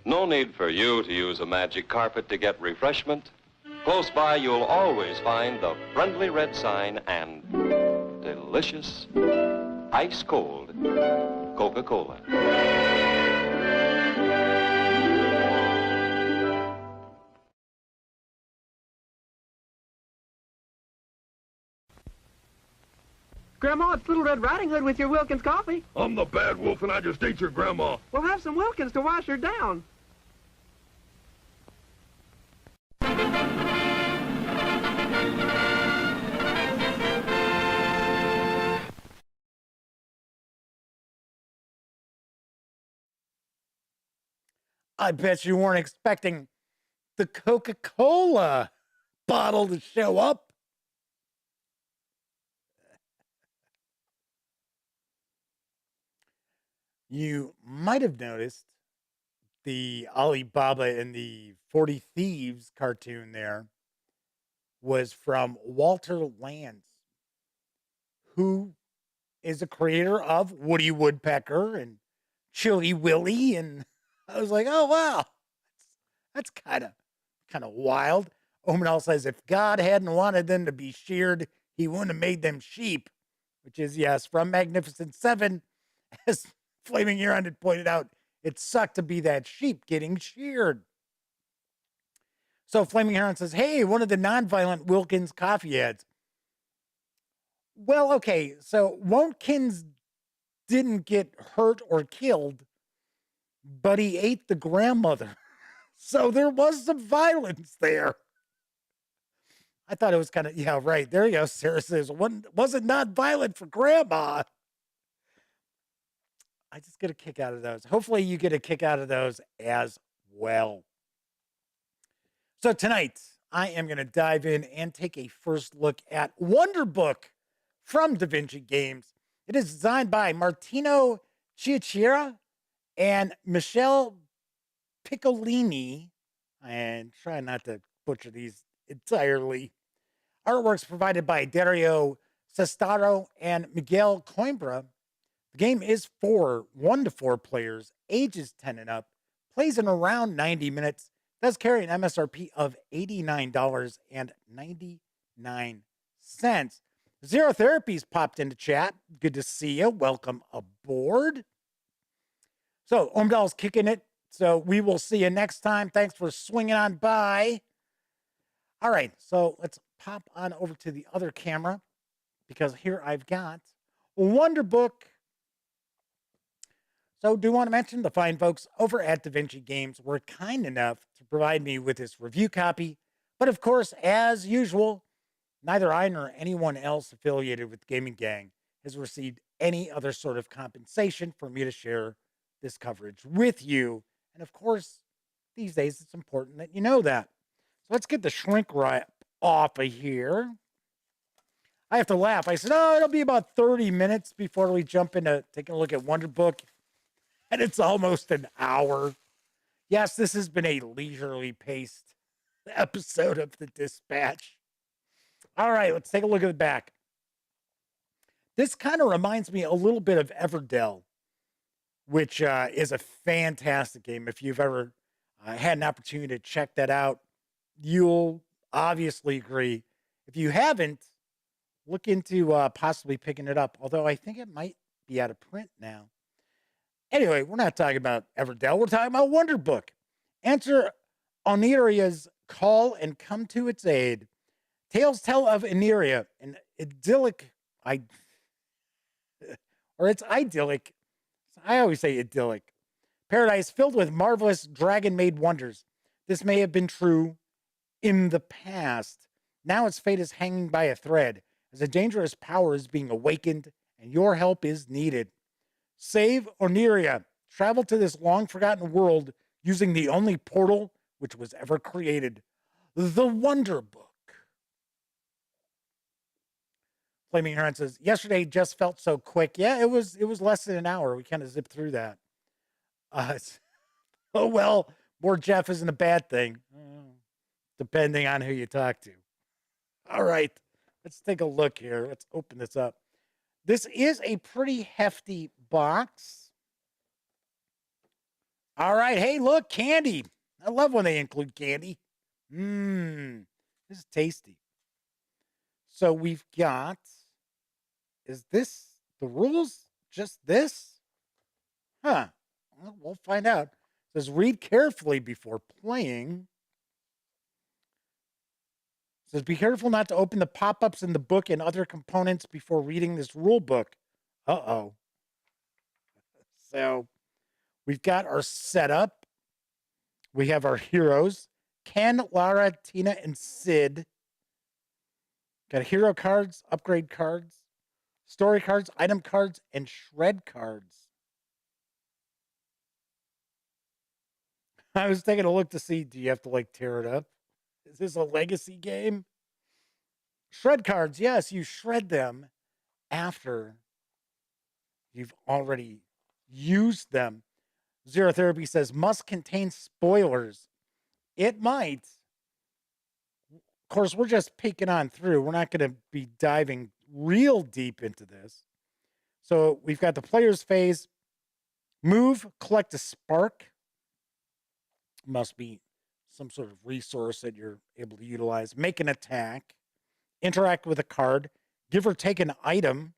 No need for you to use a magic carpet to get refreshment. Close by, you'll always find the friendly red sign and delicious, ice-cold Coca-Cola. Grandma, it's Little Red Riding Hood with your Wilkins coffee. I'm the bad wolf and I just ate your grandma. We'll have some Wilkins to wash her down. I bet you weren't expecting the Coca-Cola bottle to show up. You might have noticed the Alibaba and the 40 Thieves cartoon there was from Walter Lantz, who is a creator of Woody Woodpecker and Chili Willy. And I was like, oh, wow, that's kind of wild. Omenel says, if God hadn't wanted them to be sheared, he wouldn't have made them sheep, which is, yes, from Magnificent Seven. As Flaming Huron had pointed out, it sucked to be that sheep getting sheared. So Flaming Heron says, hey, one of the non-violent Wilkins coffee ads. Well, okay, so Wilkins didn't get hurt or killed, but he ate the grandmother. So there was some violence there. I thought it was kind of, yeah, right. There you go. Sarah says, wasn't not violent for grandma. I just get a kick out of those. Hopefully you get a kick out of those as well. So tonight, I am going to dive in and take a first look at Wonder Book from DaVinci Games. It is designed by Martino Chiachira and Michelle Piccolini. And try not to butcher these entirely. Artwork's provided by Dario Sestaro and Miguel Coimbra. The game is for 1 to 4 players, ages 10 and up, plays in around 90 minutes, does carry an MSRP of $89.99. Zero Therapies popped into chat. Good to see you. Welcome aboard. So, Omdal's kicking it. So, we will see you next time. Thanks for swinging on by. All right, so let's pop on over to the other camera because here I've got Wonder Book. So do want to mention the fine folks over at DaVinci Games were kind enough to provide me with this review copy. But of course, as usual, neither I nor anyone else affiliated with Gaming Gang has received any other sort of compensation for me to share this coverage with you. And of course, these days it's important that you know that. So let's get the shrink wrap off of here. I have to laugh. I said, oh, it'll be about 30 minutes before we jump into taking a look at Wonder Book. And it's almost an hour. Yes, this has been a leisurely paced episode of the Dispatch. All right, let's take a look at the back. This kind of reminds me a little bit of Everdell, which is a fantastic game. If you've ever had an opportunity to check that out, you'll obviously agree. If you haven't, look into possibly picking it up, although I think it might be out of print now. Anyway, we're not talking about Everdell. We're talking about Wonder Book. Answer Oniria's call and come to its aid. Tales tell of Oniria, an idyllic, it's idyllic. I always say idyllic. Paradise filled with marvelous dragon-made wonders. This may have been true in the past. Now its fate is hanging by a thread as a dangerous power is being awakened and your help is needed. Save Oniria. Travel to this long-forgotten world using the only portal which was ever created, the Wonder Book. Flaming Heron says, yesterday just felt so quick. Yeah, it was less than an hour. We kind of zipped through that. Oh, well, more Jeff isn't a bad thing, depending on who you talk to. All right, let's take a look here. Let's open this up. This is a pretty hefty box. All right, hey, look, candy. I love when they include candy. This is tasty. So we've got, is this the rules? Just this? Huh. Well, we'll find out. It says read carefully before playing. It says be careful not to open the pop-ups in the book and other components before reading this rule book. Uh-oh. So we've got our setup. We have our heroes. Ken, Lara, Tina, and Sid. Got hero cards, upgrade cards, story cards, item cards, and shred cards. I was taking a look to see, do you have to like tear it up? Is this a legacy game? Shred cards, yes, you shred them after you've already used them. Zero Therapy says, must contain spoilers. It might. Of course, we're just peeking on through. We're not going to be diving real deep into this. So we've got the player's phase. Move, collect a spark. Must be some sort of resource that you're able to utilize. Make an attack. Interact with a card. Give or take an item.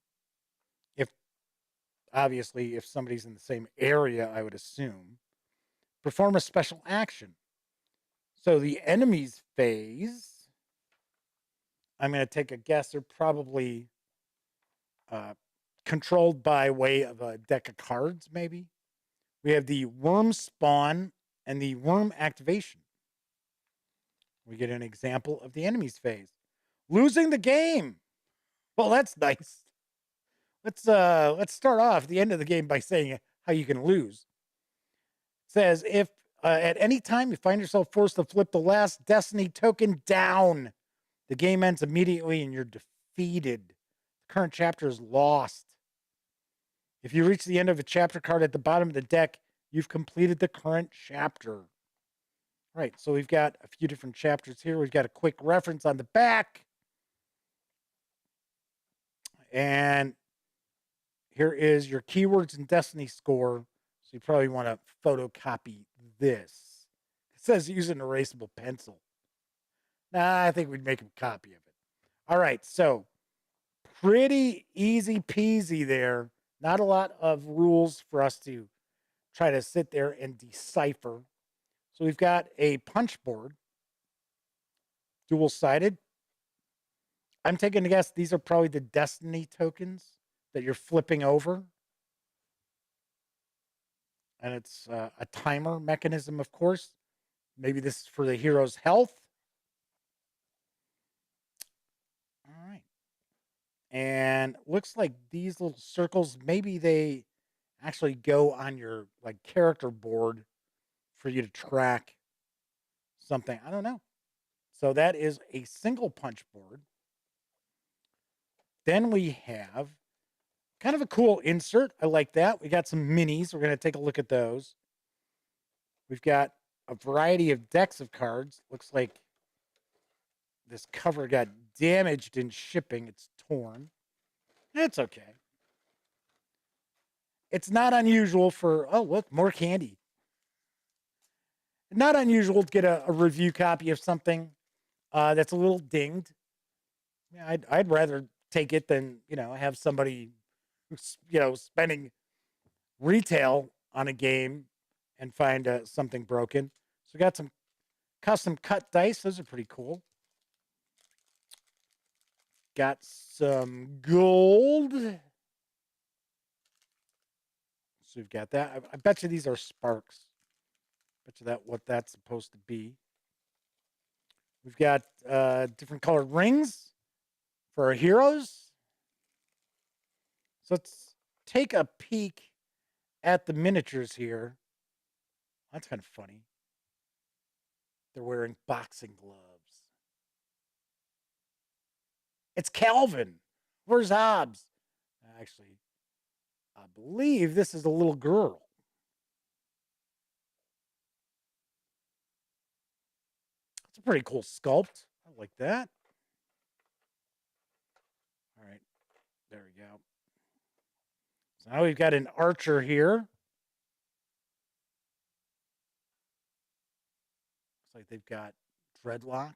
Obviously, if somebody's in the same area, I would assume. Perform a special action. So the enemy's phase. I'm going to take a guess. They're probably controlled by way of a deck of cards, maybe. We have the worm spawn and the worm activation. We get an example of the enemy's phase. Losing the game. Well, that's nice. Let's start off the end of the game by saying how you can lose. It says if at any time you find yourself forced to flip the last destiny token down, the game ends immediately and you're defeated. The current chapter is lost. If you reach the end of a chapter card at the bottom of the deck, you've completed the current chapter. All right, so we've got a few different chapters here. We've got a quick reference on the back. And here is your keywords and destiny score. So you probably want to photocopy this. It says use an erasable pencil. Nah, I think we'd make a copy of it. All right, so pretty easy peasy there. Not a lot of rules for us to try to sit there and decipher. So we've got a punch board, dual-sided. I'm taking a guess these are probably the destiny tokens that you're flipping over. And it's a timer mechanism, of course. Maybe this is for the hero's health. All right. And looks like these little circles, maybe they actually go on your like character board for you to track something. I don't know. So that is a single punch board. Then we have kind of a cool insert. I like that. We got some minis. We're going to take a look at those. We've got a variety of decks of cards. Looks like this cover got damaged in shipping. It's torn. It's okay. It's not unusual for, oh, look, more candy. Not unusual to get a review copy of something that's a little dinged. Yeah, I'd rather take it than, have somebody, spending retail on a game and find something broken. So we got some custom cut dice. Those are pretty cool. Got some gold. So we've got that. I bet you these are sparks. Bet you what that's supposed to be. We've got different colored rings for our heroes. So let's take a peek at the miniatures here. That's kind of funny. They're wearing boxing gloves. It's Calvin. Where's Hobbs? Actually, I believe this is a little girl. It's a pretty cool sculpt. I like that. All right. There we go. So now we've got an archer here. Looks like they've got dreadlocks.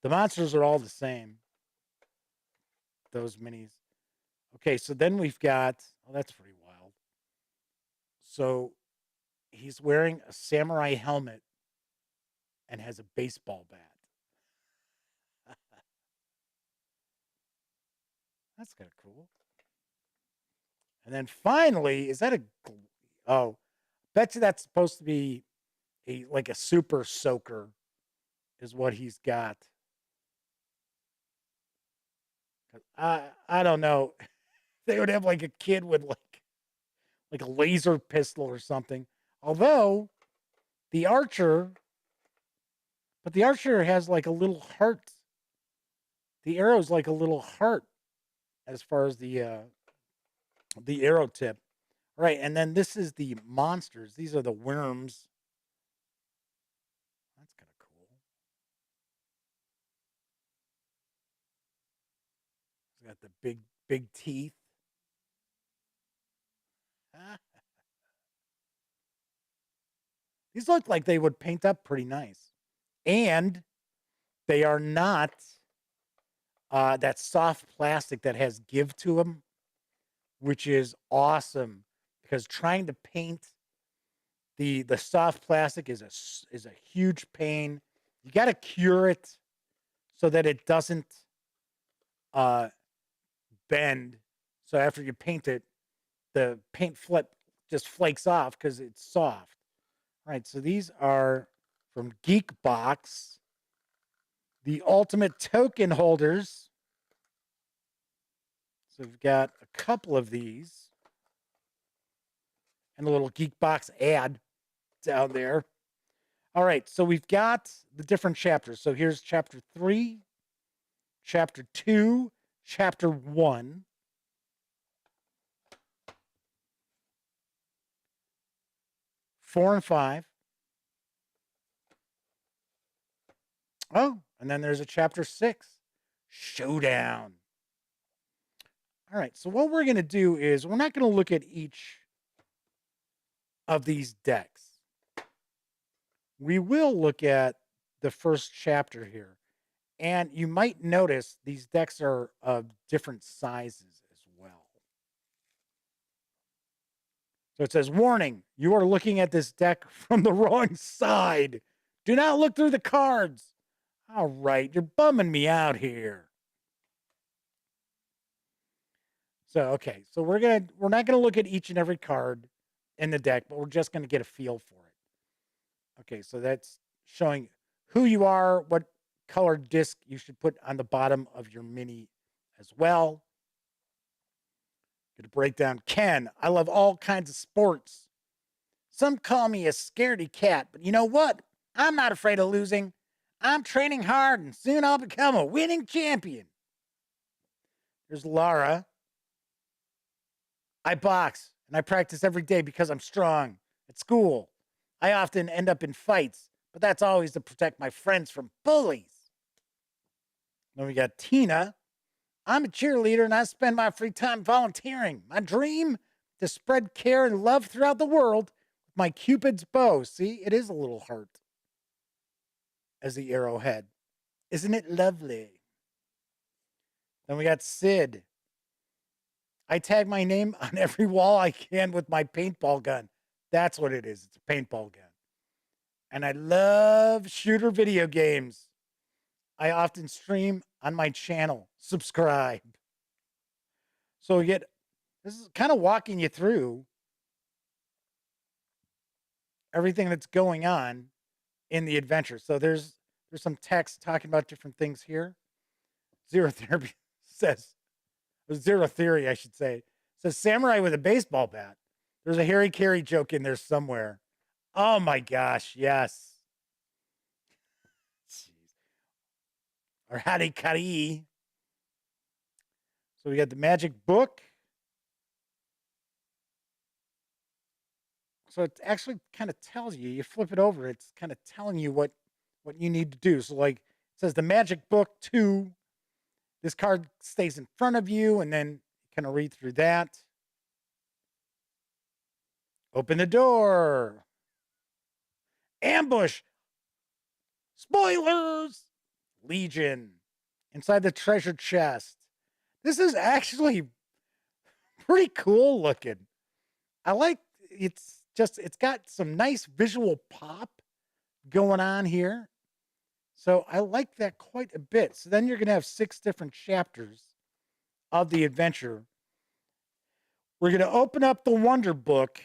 The monsters are all the same. Those minis. Okay, so then we've got, oh, that's pretty wild. So he's wearing a samurai helmet and has a baseball bat. That's kind of cool. And then finally, is that oh, bet you that's supposed to be like a super soaker is what he's got. I don't know. They would have like a kid with like a laser pistol or something. Although the archer has like a little heart. The arrow's like a little heart as far as the arrow tip. All right, and then this is the monsters. These are the worms. That's kind of cool. It's got the big teeth. These look like they would paint up pretty nice. And they are not that soft plastic that has give to them, which is awesome because trying to paint The soft plastic is a huge pain. You got to cure it so that it doesn't bend. So after you paint it, the paint just flakes off because it's soft. All right, so these are from Geekbox, the ultimate token holders. So we've got a couple of these and a little Geekbox ad down there. All right, so we've got the different chapters. So here's chapter 3, chapter 2, chapter 1. Four and 5. Oh, and then there's a chapter 6, Showdown. All right, so what we're going to do is we're not going to look at each of these decks. We will look at the first chapter here. And you might notice these decks are of different sizes as well. So it says, warning, you are looking at this deck from the wrong side. Do not look through the cards. All right, you're bumming me out here. So, okay, so we're not gonna look at each and every card in the deck, but we're just gonna get a feel for it. Okay, so that's showing who you are, what colored disc you should put on the bottom of your mini as well. Gonna break down Ken. I love all kinds of sports. Some call me a scaredy cat, but you know what? I'm not afraid of losing. I'm training hard and soon I'll become a winning champion. There's Laura. I box and I practice every day because I'm strong. At school, I often end up in fights, but that's always to protect my friends from bullies. Then we got Tina. I'm a cheerleader and I spend my free time volunteering. My dream to spread care and love throughout the world with my Cupid's bow. See, it is a little heart as the arrowhead. Isn't it lovely? Then we got Sid. I tag my name on every wall I can with my paintball gun. That's what it is. It's a paintball gun. And I love shooter video games. I often stream on my channel. Subscribe. So we get, this is kind of walking you through everything that's going on in the adventure. So there's some text talking about different things here. Zero Theory says, Zero Theory, I should say, says samurai with a baseball bat. There's a Harry Carey joke in there somewhere. Oh my gosh, yes. Jeez. Or Harikari. So we got the magic book. So it actually kind of tells you, you flip it over, it's kind of telling you what you need to do. So like it says the magic book 2, this card stays in front of you, and then you kind of read through that. Open the door. Ambush. Spoilers. Legion. Inside the treasure chest. This is actually pretty cool looking. I like it's got some nice visual pop going on here. So I like that quite a bit. So then you're going to have 6 different chapters of the adventure. We're going to open up the Wonder Book,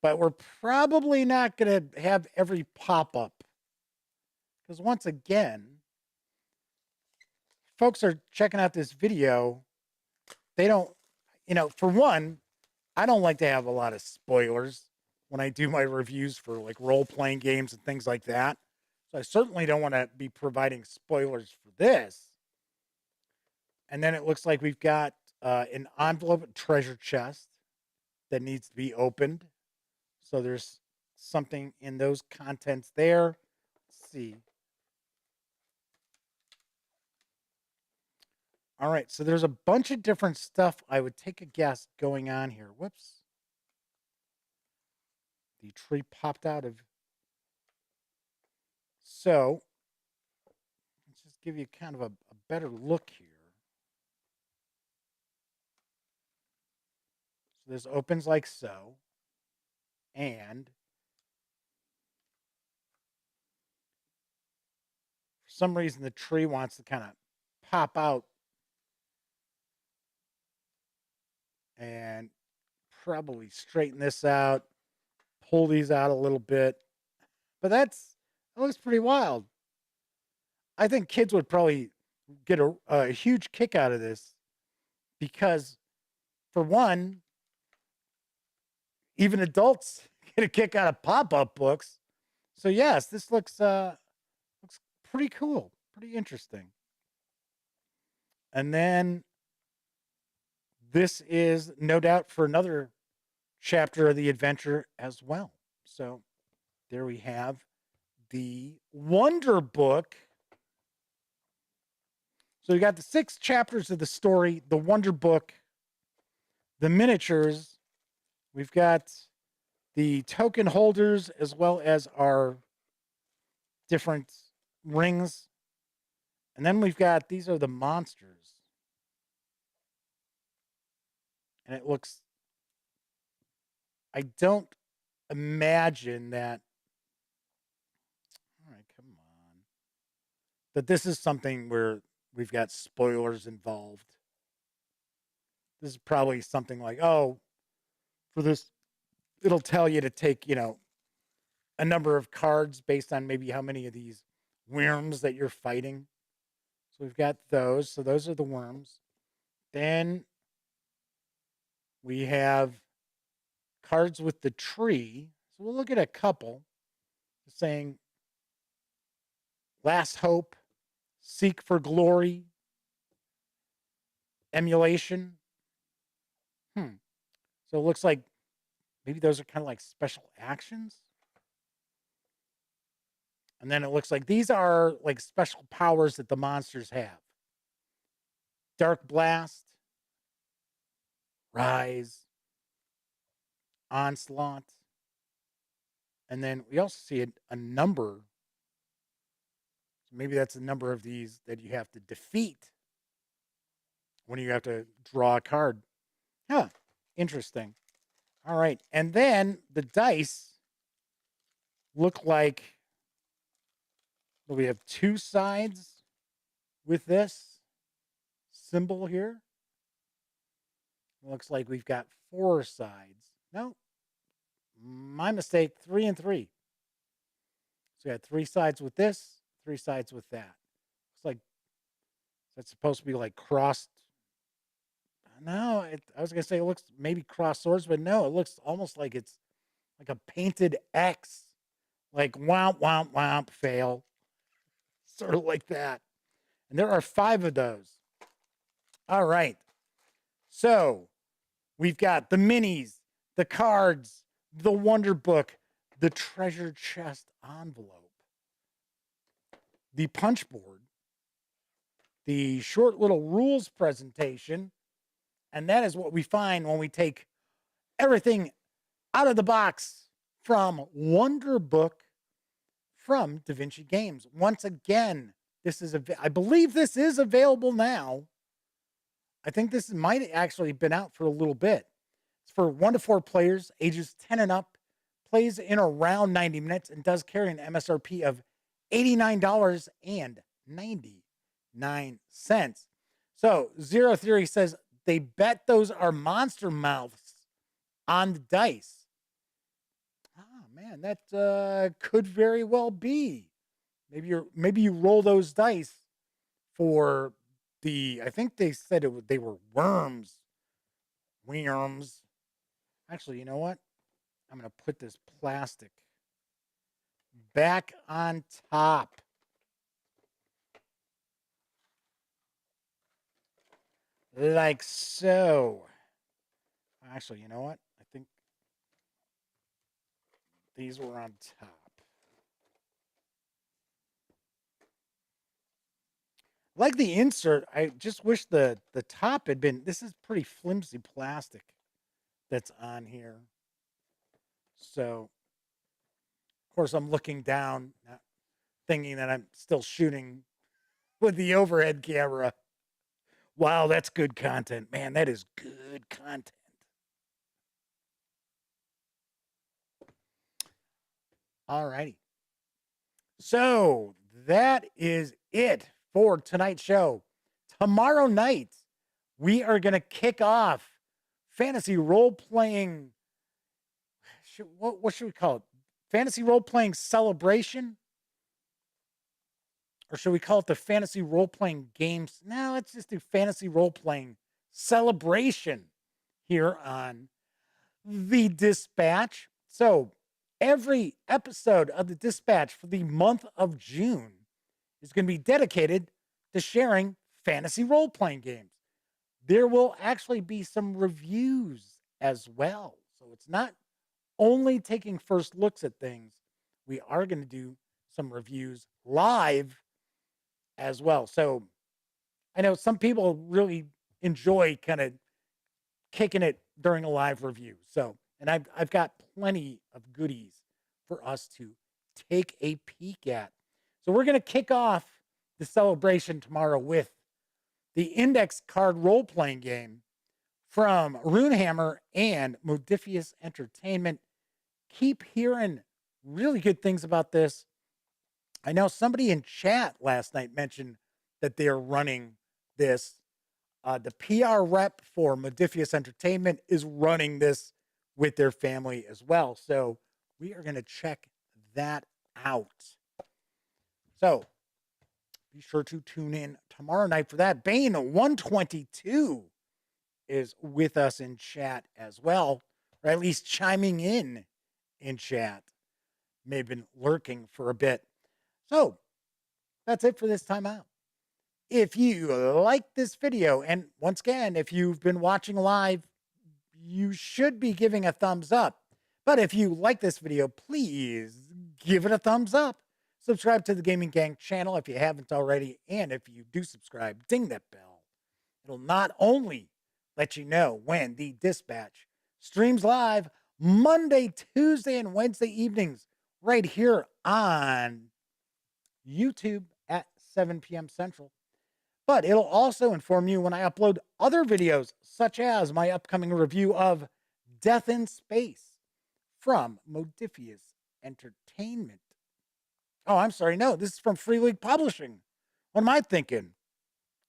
but we're probably not going to have every pop-up. Because once again, folks are checking out this video. They don't, for one, I don't like to have a lot of spoilers when I do my reviews for like role-playing games and things like that. So I certainly don't want to be providing spoilers for this. And then it looks like we've got an envelope treasure chest that needs to be opened. So there's something in those contents there. Let's see. All right, so there's a bunch of different stuff I would take a guess going on here. Whoops. The tree popped out of. So let's just give you kind of a better look here. So this opens like so. And for some reason, the tree wants to kind of pop out and probably straighten this out, pull these out a little bit. But that looks pretty wild. I think kids would probably get a huge kick out of this because, for one, even adults get a kick out of pop-up books. So yes, this looks pretty cool, pretty interesting. And then this is no doubt for another chapter of the adventure as well. So there we have the Wonder Book. So you got the 6 chapters of the story, the Wonder Book, the miniatures. We've got the token holders as well as our different rings. And then we've got, these are the monsters. And it looks, I don't imagine that, all right, come on, that this is something where we've got spoilers involved. This is probably something like, oh, for this, it'll tell you to take, a number of cards based on maybe how many of these worms that you're fighting. So we've got those. So those are the worms. Then we have cards with the tree. So we'll look at a couple saying Last Hope, Seek for Glory, Emulation. So it looks like maybe those are kind of like special actions. And then it looks like these are like special powers that the monsters have. Dark Blast, Rise, Onslaught. And then we also see a number. Maybe that's a number of these that you have to defeat when you have to draw a card. Huh, interesting. All right. And then the dice look like, well, we have 2 sides with this symbol here. It looks like we've got 4 sides. No, my mistake, 3 and 3. So we had 3 sides with this, 3 sides with that. Looks like that's supposed to be like crossed. No, I was going to say it looks maybe cross swords, but no, it looks almost like it's like a painted X. Like womp, womp, womp, fail. Sort of like that. And there are 5 of those. All right. So we've got the minis, the cards, the Wonder Book, the treasure chest envelope, the punch board, the short little rules presentation. And that is what we find when we take everything out of the box from Wonder Book from Da Vinci Games. Once again, I believe this is available now. I think this might actually been out for a little bit. It's for 1 to 4 players, ages 10 and up, plays in around 90 minutes, and does carry an MSRP of $89.99. So Zero Theory says they bet those are monster mouths on the dice. Oh man, that could very well be. Maybe you roll those dice for I think they said they were worms. Worms. Actually, you know what? I'm going to put this plastic back on top. Like so. Actually, you know what? I think these were on top. Like the insert, I just wish the top had been, this is pretty flimsy plastic that's on here. So, of course, I'm looking down, thinking that I'm still shooting with the overhead camera. Wow, that's good content. Man, that is good content. All righty. So that is it for tonight's show. Tomorrow night, we are going to kick off fantasy role-playing. What should we call it? Fantasy role-playing celebration? Or should we call it the fantasy role-playing games? No, let's just do fantasy role-playing celebration here on The Dispatch. So every episode of The Dispatch for the month of June is going to be dedicated to sharing fantasy role-playing games. There will actually be some reviews as well. So it's not only taking first looks at things. We are going to do some reviews live as well. So I know some people really enjoy kind of kicking it during a live review. So, and I've got plenty of goodies for us to take a peek at. So we're going to kick off the celebration tomorrow with the index card role-playing game from Runehammer and Modifius Entertainment. Keep hearing really good things about this. I know somebody in chat last night mentioned that they're running this. The PR rep for Modifius Entertainment is running this with their family as well. So we are going to check that out. So be sure to tune in tomorrow night for that. Bane 122 is with us in chat as well, or at least chiming in chat. May have been lurking for a bit. So that's it for this time out. If you like this video, and once again, if you've been watching live, you should be giving a thumbs up. But if you like this video, please give it a thumbs up. Subscribe to the Gaming Gang channel if you haven't already. And if you do subscribe, ding that bell. It'll not only let you know when the Dispatch streams live Monday, Tuesday, and Wednesday evenings right here on YouTube at 7 p.m. Central. But it'll also inform you when I upload other videos, such as my upcoming review of Death in Space from Modifius Entertainment. Oh, I'm sorry. No, this is from Free League Publishing. What am I thinking?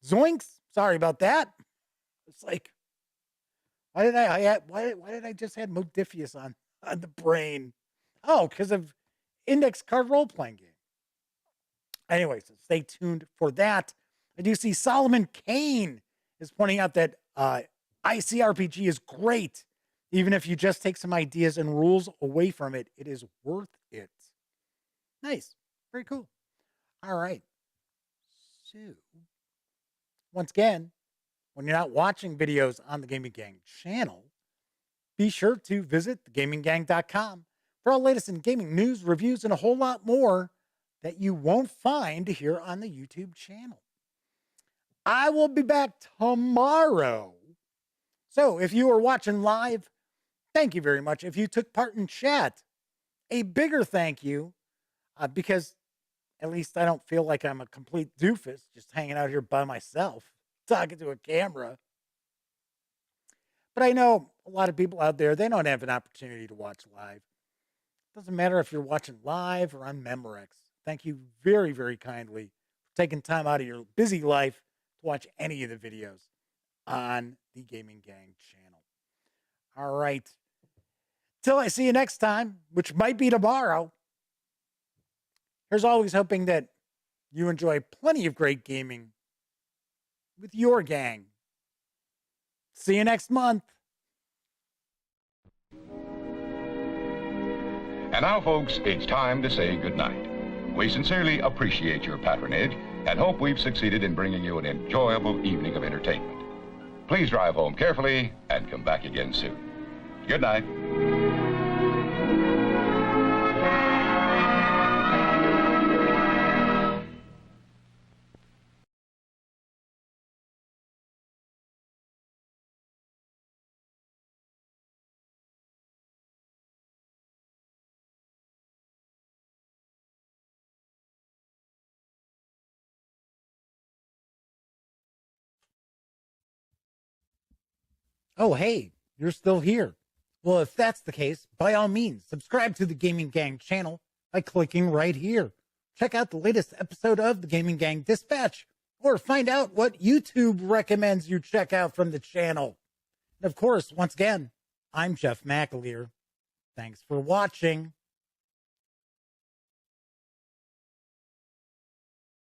Zoinks. Sorry about that. It's like, why did I just have Modifius on the brain? Oh, because of index card role-playing game. Anyway, so stay tuned for that. I do see Solomon Kane is pointing out that ICRPG is great. Even if you just take some ideas and rules away from it, it is worth it. Nice. Very cool. All right. So, once again, when you're not watching videos on the Gaming Gang channel, be sure to visit thegaminggang.com for all latest in gaming news, reviews, and a whole lot more that you won't find here on the YouTube channel. I will be back tomorrow. So if you are watching live, thank you very much. If you took part in chat, a bigger thank you, because at least I don't feel like I'm a complete doofus just hanging out here by myself, talking to a camera. But I know a lot of people out there, they don't have an opportunity to watch live. Doesn't matter if you're watching live or on Memorex. Thank you very, very kindly for taking time out of your busy life to watch any of the videos on the Gaming Gang channel. All right. Till I see you next time, which might be tomorrow. Here's always hoping that you enjoy plenty of great gaming with your gang. See you next month. And now, folks, it's time to say goodnight. We sincerely appreciate your patronage and hope we've succeeded in bringing you an enjoyable evening of entertainment. Please drive home carefully and come back again soon. Good night. Oh, hey, you're still here. Well, if that's the case, by all means, subscribe to the Gaming Gang channel by clicking right here. Check out the latest episode of the Gaming Gang Dispatch, or find out what YouTube recommends you check out from the channel. And of course, once again, I'm Jeff McAleer. Thanks for watching.